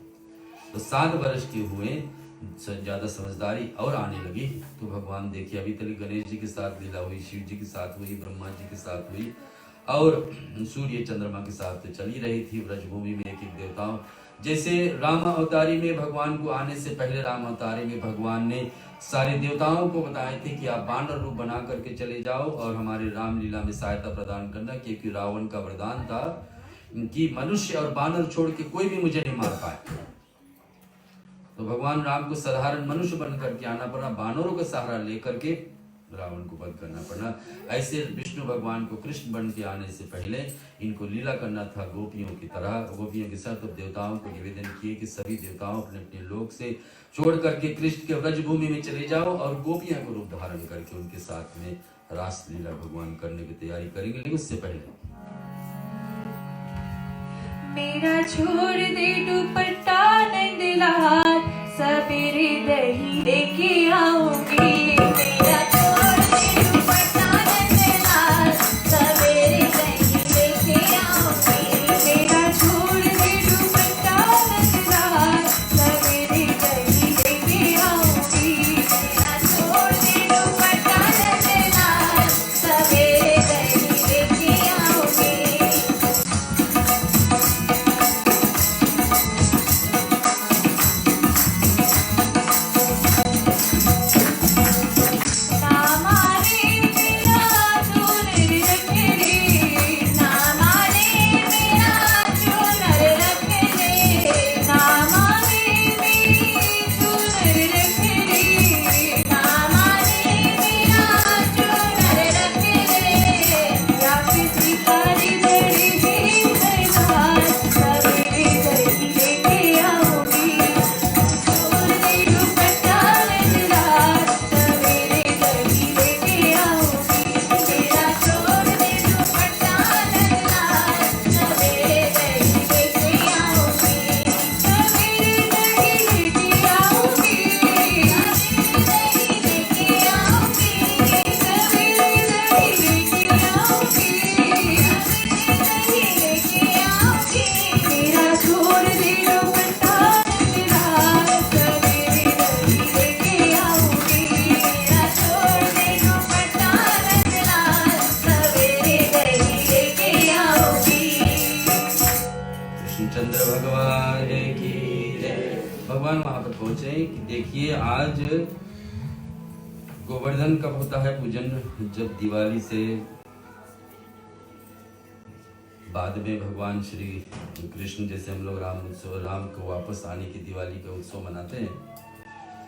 तो 7 वर्ष के हुए, ज्यादा समझदारी और आने लगी। तो भगवान देखिए, अभी तक गणेश जी के साथ लीला हुई, शिव जी के साथ हुई, ब्रह्मा जी के साथ हुई, और सूर्य चंद्रमा के साथ चली रही थी ब्रजभूमि में एक एक देवताओं। जैसे राम अवतारी में भगवान को आने से पहले, राम अवतारी में भगवान ने सारे देवताओं को बताए थे कि आप बानर रूप बना करके चले जाओ और हमारे रामलीला में सहायता प्रदान करना, क्योंकि रावण का वरदान था कि मनुष्य और बानर छोड़ के कोई भी मुझे नहीं मार पाए। तो भगवान राम को साधारण मनुष्य बन करके आना पड़ा, बानरों का सहारा लेकर के रावण को वध करना पड़ा। ऐसे विष्णु भगवान को कृष्ण बन के आने से पहले इनको लीला करना था गोपियों की तरह, गोपियों के साथ। तो देवताओं को निवेदन किए कि सभी देवताओं अपने अपने लोक से छोड़ करके कृष्ण के व्रजभूमि में चले जाओ और गोपियां को रूप धारण करके उनके साथ में रास लीला भगवान करने की तैयारी करेंगे। लेकिन उससे पहले मेरा छोड़ दे दुपट्टा नंदलाल, सवेरे दही लेके आऊंगी। मेरा छोड़ दे दुपट्टा नंदलाल, सवेरे दही लेके आऊंगी। मेरा छोड़ दे दुपट्टा नंदलाल, सवेरे दही लेके आऊंगी। मेरा छोड़ दे दुपट्टा नंदलाल, सवेरे दही लेके आऊंगी। हैं कि देखिए आज गोवर्धन कब होता है पूजन, जब दिवाली से बाद में भगवान श्री कृष्ण, जैसे हम लोग राम उत्सव, राम को वापस आने की दिवाली का उत्सव मनाते हैं,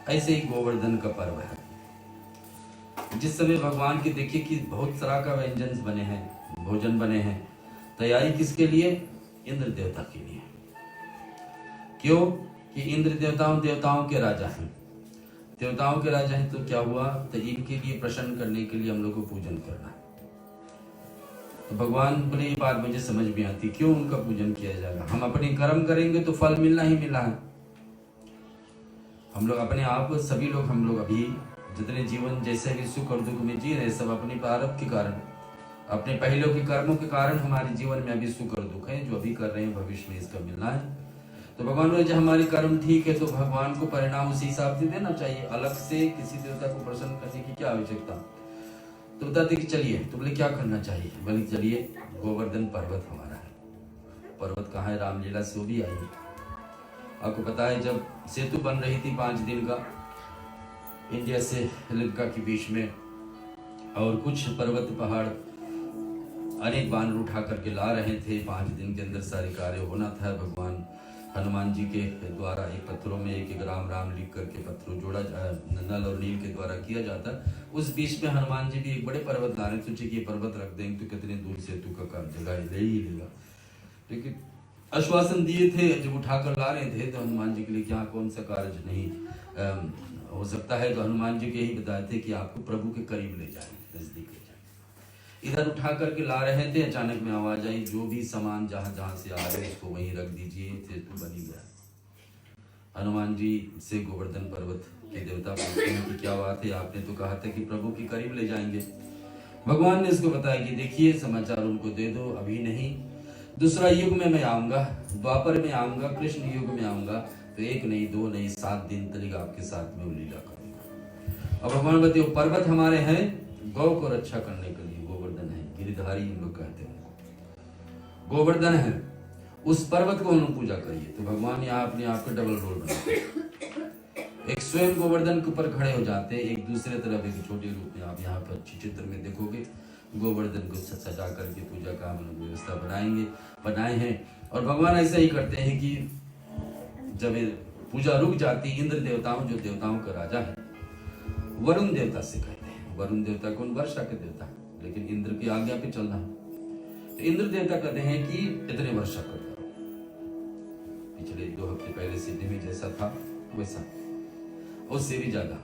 ऐसे ही गोवर्धन का पर्व है। जिस समय भगवान की देखिए कि बहुत तरह का व्यंजन बने हैं, भोजन बने हैं, तैयारी किसके लिए? इंद्र देवता के लिए। क्यों? कि इंद्र देवताओं के राजा हैं, देवताओं के राजा हैं, तो क्या हुआ, तो इनके लिए प्रसन्न करने के लिए हम लोग को पूजन करना है। तो भगवान बोले ये बात मुझे समझ में आती, क्यों उनका पूजन किया जाएगा? हम अपने कर्म करेंगे तो फल मिलना ही मिलना है। हम लोग अपने आप, सभी लोग, हम लोग अभी जितने जीवन जैसे भी सुख और दुख में जी रहे, सब अपने प्रारब्ध के कारण, अपने पहले के कर्मों के कारण हमारे जीवन में अभी सुख और दुख है, जो अभी कर रहे हैं भविष्य में इसका मिलना है। तो भगवान बोले जब हमारे कर्म ठीक है तो भगवान को परिणाम उसी हिसाब से देना चाहिए, अलग से किसी देवता को प्रसन्न करने की क्या आवश्यकता। तो बताते कि चलिए, तो बोले क्या करना चाहिए? बोले चलिए गोवर्धन पर्वत हमारा है। पर्वत कहाँ है? रामलीला से वो भी आई है। आपको पता है जब सेतु बन रही थी 5 दिन का इंडिया से लंका के बीच में, और कुछ पर्वत पहाड़ अनेक बानर उठा करके ला रहे थे, 5 दिन के अंदर सारे कार्य होना था। भगवान हनुमान जी के द्वारा एक पत्थरों में एक राम राम लिख करके पत्थरों जोड़ा नल और नील के द्वारा किया जाता। उस बीच में हनुमान जी भी एक बड़े पर्वत ला रहे, सोचे कि ये पर्वत रख देंगे तो कितने दूर सेतु का कार्य ले ही लेगा। लेकिन आश्वासन दिए थे, जब उठाकर ला रहे थे तो हनुमान जी के लिए क्या कौन सा कार्य नहीं हो सकता है। तो हनुमान जी के यही बताए थे कि आपको प्रभु के करीब ले जाए, नजदीक ले जाए। इधर उठा करके ला रहे थे, अचानक में आवाज आई, जो भी सामान जहां से आ रहे उसको वहीं रख दीजिए, सेतु बनी गया। हनुमान जी से गोवर्धन पर्वत के देवता पूछते हैं कि क्या बात है, आपने तो कहा था कि प्रभु के करीब ले जाएंगे। भगवान ने इसको बताया कि देखिए समाचार उनको दे दो, अभी नहीं, दूसरा युग में मैं आऊंगा, द्वापर में आऊंगा, कृष्ण युग में आऊंगा, तो 1 नहीं 2 नहीं 7 दिन तक आपके साथ में लीला करूंगा। अब भगवान बताइए पर्वत हमारे हैं गौ को रक्षा करने के लिए, गोवर्धन है, गिरिधारी हम लोग कहते हैं, गोवर्धन है, उस पर्वत को हम लोग पूजा करिए। तो भगवान यहाँ अपने आप को डबल रोल बनाते हैं, एक स्वयं गोवर्धन के ऊपर खड़े हो जाते हैं, एक दूसरे तरफ एक छोटे रूप में आप यहाँ पर चित्र में देखोगे गोवर्धन को सजा करके पूजा का हम लोग व्यवस्था बनाए हैं। और भगवान ऐसा ही करते हैं कि जब पूजा रुक जाती, इंद्र देवताओं, जो देवताओं का राजा है, वरुण देवता से कहते हैं, वरुण देवता कौन? वर्षा के देवता है, लेकिन इंद्र की आज्ञा पे चलना है। तो इंद्र देवता कहते हैं कि इतने वर्षा कर दो, पिछले 2 हफ्ते पहले सिडनी में जैसा था वैसा, उससे भी ज्यादा,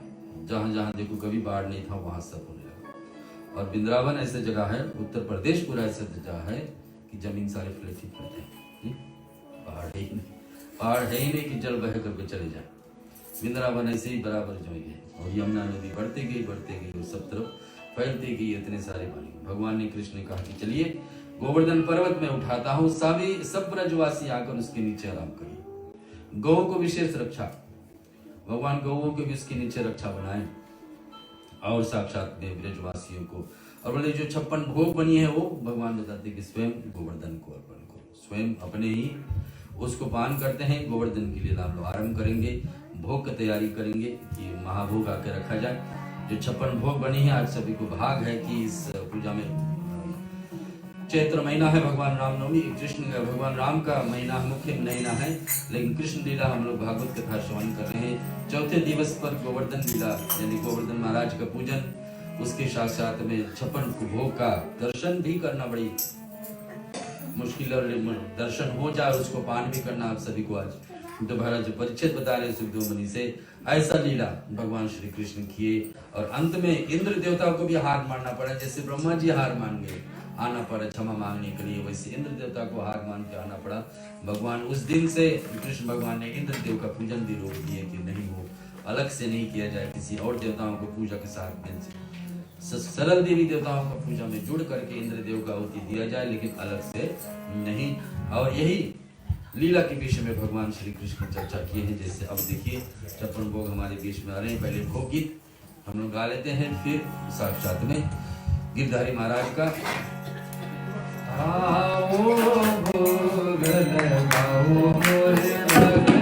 जहां जहां देखो कभी बाढ़ नहीं था वहां सब होने लगा। और वृंदावन ऐसी जगह है, उत्तर प्रदेश पूरा ऐसा जगह है कि जमीन सारे फ्लैट ही पड़ते हैं, पहाड़ है ही नहीं, पहाड़ है ही नहीं कि जल बह करके चले जाए। वृंदावन ऐसे ही बराबर जो है, और यमुना नदी बढ़ते गई और सब तरफ फैलती गई, इतने सारे पानी। भगवान ने कृष्ण ने कहा कि चलिए गोवर्धन पर्वत में उठाता हूँ, सब ब्रजवासी आकर उसके नीचे आराम करिए। गौ को विशेष रक्षा, भगवान गौओं के भी उसके नीचे रक्षा बनाए, और साक्षात में ब्रजवासियों को। और बोले जो 56 भोग बनी है वो भगवान बताते कि स्वयं गोवर्धन को अर्पण करो, स्वयं अपने ही उसको पान करते हैं। गोवर्धन के लिए हम लोग आरंभ करेंगे, भोग की तैयारी करेंगे कि महाभोग आके रखा जाए। जो 56 भोग बनी है, आज सभी को भाग है कि इस पूजा में चैत्र महीना है, भगवान रामनवमी, कृष्ण का भगवान राम का महीना मुख्य महीना है, लेकिन कृष्ण लीला हम लोग भागवत कथा श्रवण कर रहे हैं। चौथे दिवस पर गोवर्धन लीला यानी गोवर्धन महाराज का पूजन, उसके साथ साथ में 56 भोग का दर्शन भी करना बड़ी मुश्किल, और दर्शन हो जाए उसको पान भी करना आप सभी को आज दोबारा जो परिचित बता रहे सुखदेव मुनि से, ऐसा लीला भगवान श्री कृष्ण किए। और अंत में इंद्र देवताओं को भी हार मानना पड़ा, जैसे ब्रह्मा जी हार मान गए, आना पड़ा क्षमा मांगने के लिए, वैसे इंद्र देवता को हार मान के आना पड़ा। भगवान उस दिन से कृष्ण भगवान ने इंद्र देव का पूजन भी रोक दिए कि नहीं, वो अलग से नहीं किया जाए, किसी और देवताओं को पूजा के साथ में सरल देवी देवताओं का पूजा में जुड़ करके इंद्र देव का आहुति दिया जाए, लेकिन अलग से नहीं। और यही लीला के विषय में भगवान श्री कृष्ण चर्चा किए हैं। जैसे अब देखिए 56 भोग हमारे बीच में आ रहे हैं, पहले भोग गीत हम लोग गा लेते हैं, फिर साक्षात में गिरधारी महाराज का आओ भोग लगाओ मोरे भगवान।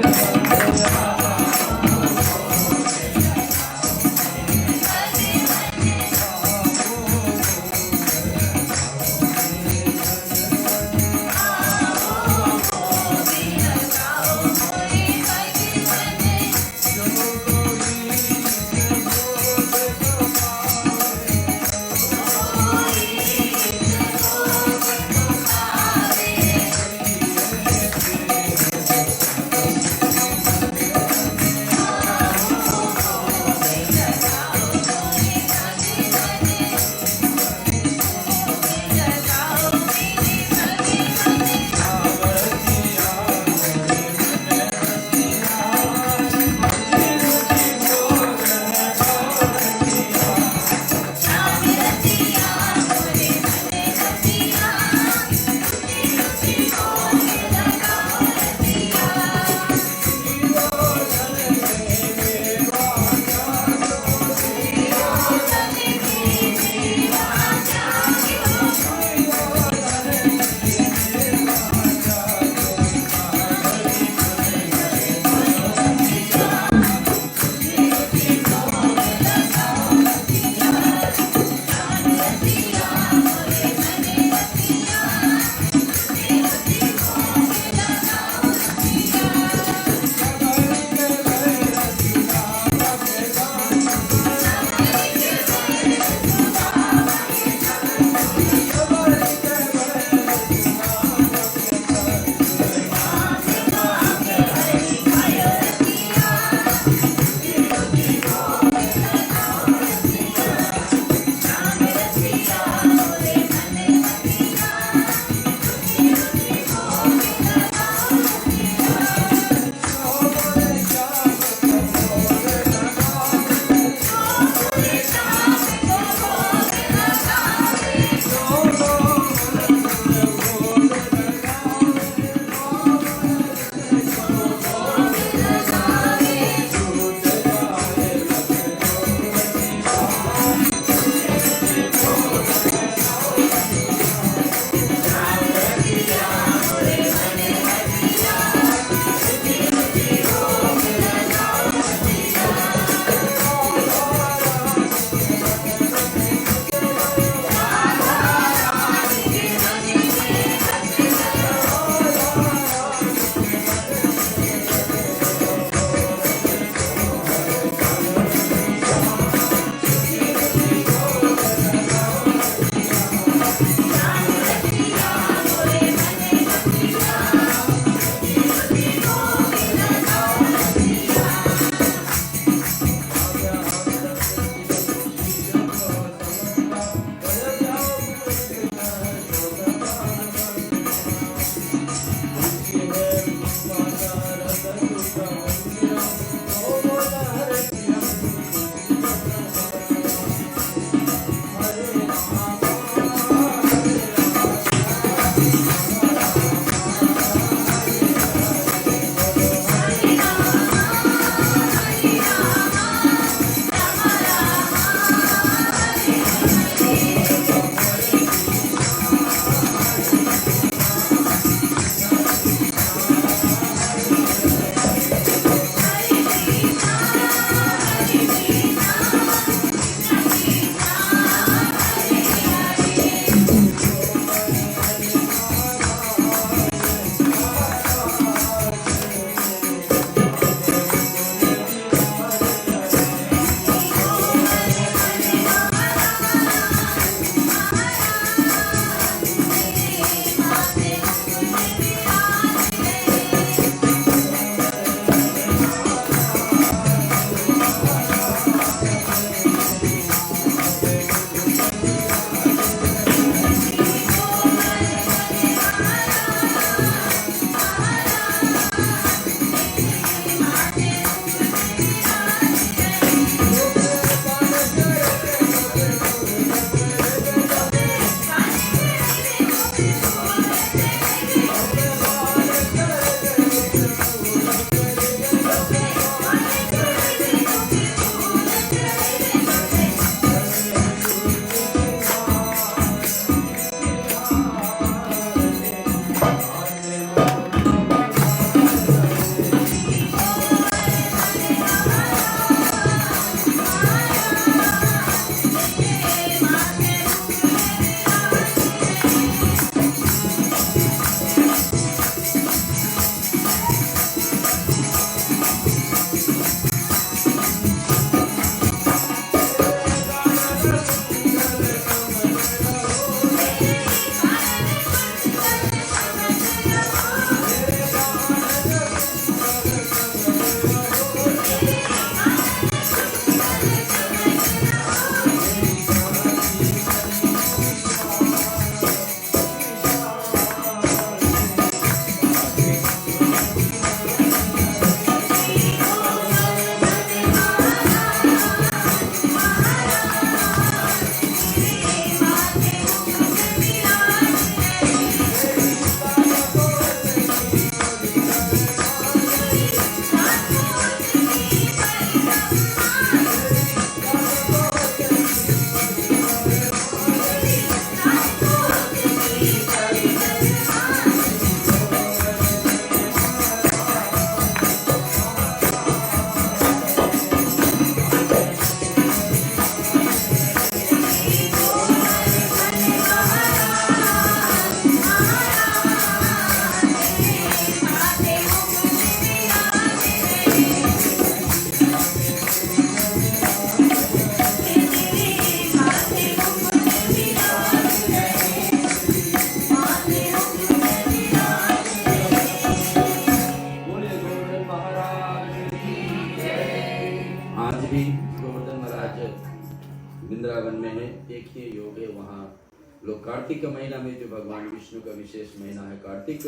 उल्लेखनीय योग है। वहाँ लोग कार्तिक के महीना में, जो भगवान विष्णु का विशेष महीना है कार्तिक,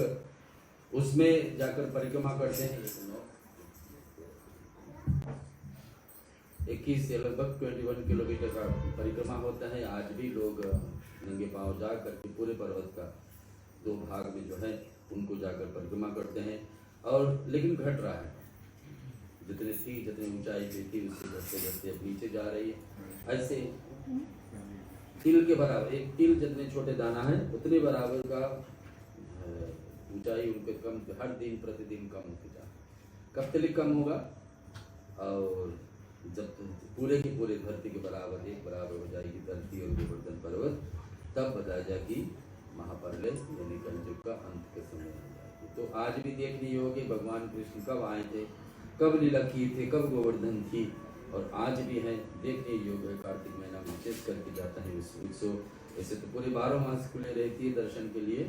उसमें जाकर परिक्रमा करते हैं। 21 से लगभग 21 किलोमीटर का परिक्रमा होता है। आज भी लोग नंगे पांव जा करके पूरे पर्वत का 2 भाग में जो है उनको जाकर परिक्रमा करते हैं। और लेकिन घट रहा है, जितनी ऊंचाई पे थी उससे घटते घटते अब नीचे जा रही है। ऐसे तिल के बराबर, एक तिल जितने छोटे दाना है उतने बराबर का ऊंचाई उनके कम, हर दिन प्रतिदिन कम होती जा। कब तक कम होगा? और जब पूरे की पूरे धरती के बराबर एक बराबर हो जाएगी धरती और गोवर्धन पर्वत, तब बताया जाए कि महाप्रलय यानी कलयुग का अंत के समय आ जाएगी। तो आज भी देखने योग्य भगवान कृष्ण कब आए थे, कब लीला किए थे, कब गोवर्धन थी, और आज भी है देखने योग्य है। कार्तिक महीना में विशेष करके जाता है उत्सव। ऐसे तो पूरे 12 मास खुले रहती है दर्शन के लिए,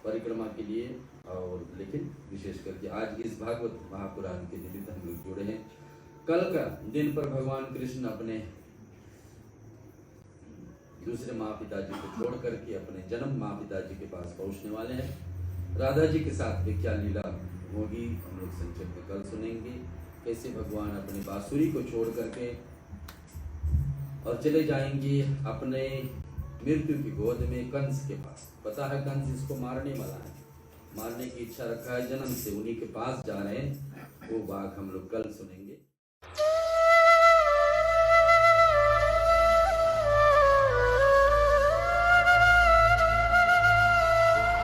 परिक्रमा के लिए, और लेकिन विशेष करके आज इस भागवत महापुराण के निमित्त हम लोग जुड़े हैं। कल का दिन पर भगवान कृष्ण अपने दूसरे माँ पिताजी को छोड़ करके अपने जन्म माँ पिताजी के पास पहुंचने वाले हैं। राधा जी के साथ में क्या लीला होगी हम लोग संक्षेप में कल सुनेंगे। कैसे भगवान अपने बांसुरी को छोड़ करके और चले जाएंगे अपने मृत्यु की गोद में कंस के पास। पता है कंस इसको मारने वाला है, मारने की इच्छा रखा है जन्म से, उन्हीं के पास जा रहे हैं। वो बात हम लोग कल सुनेंगे।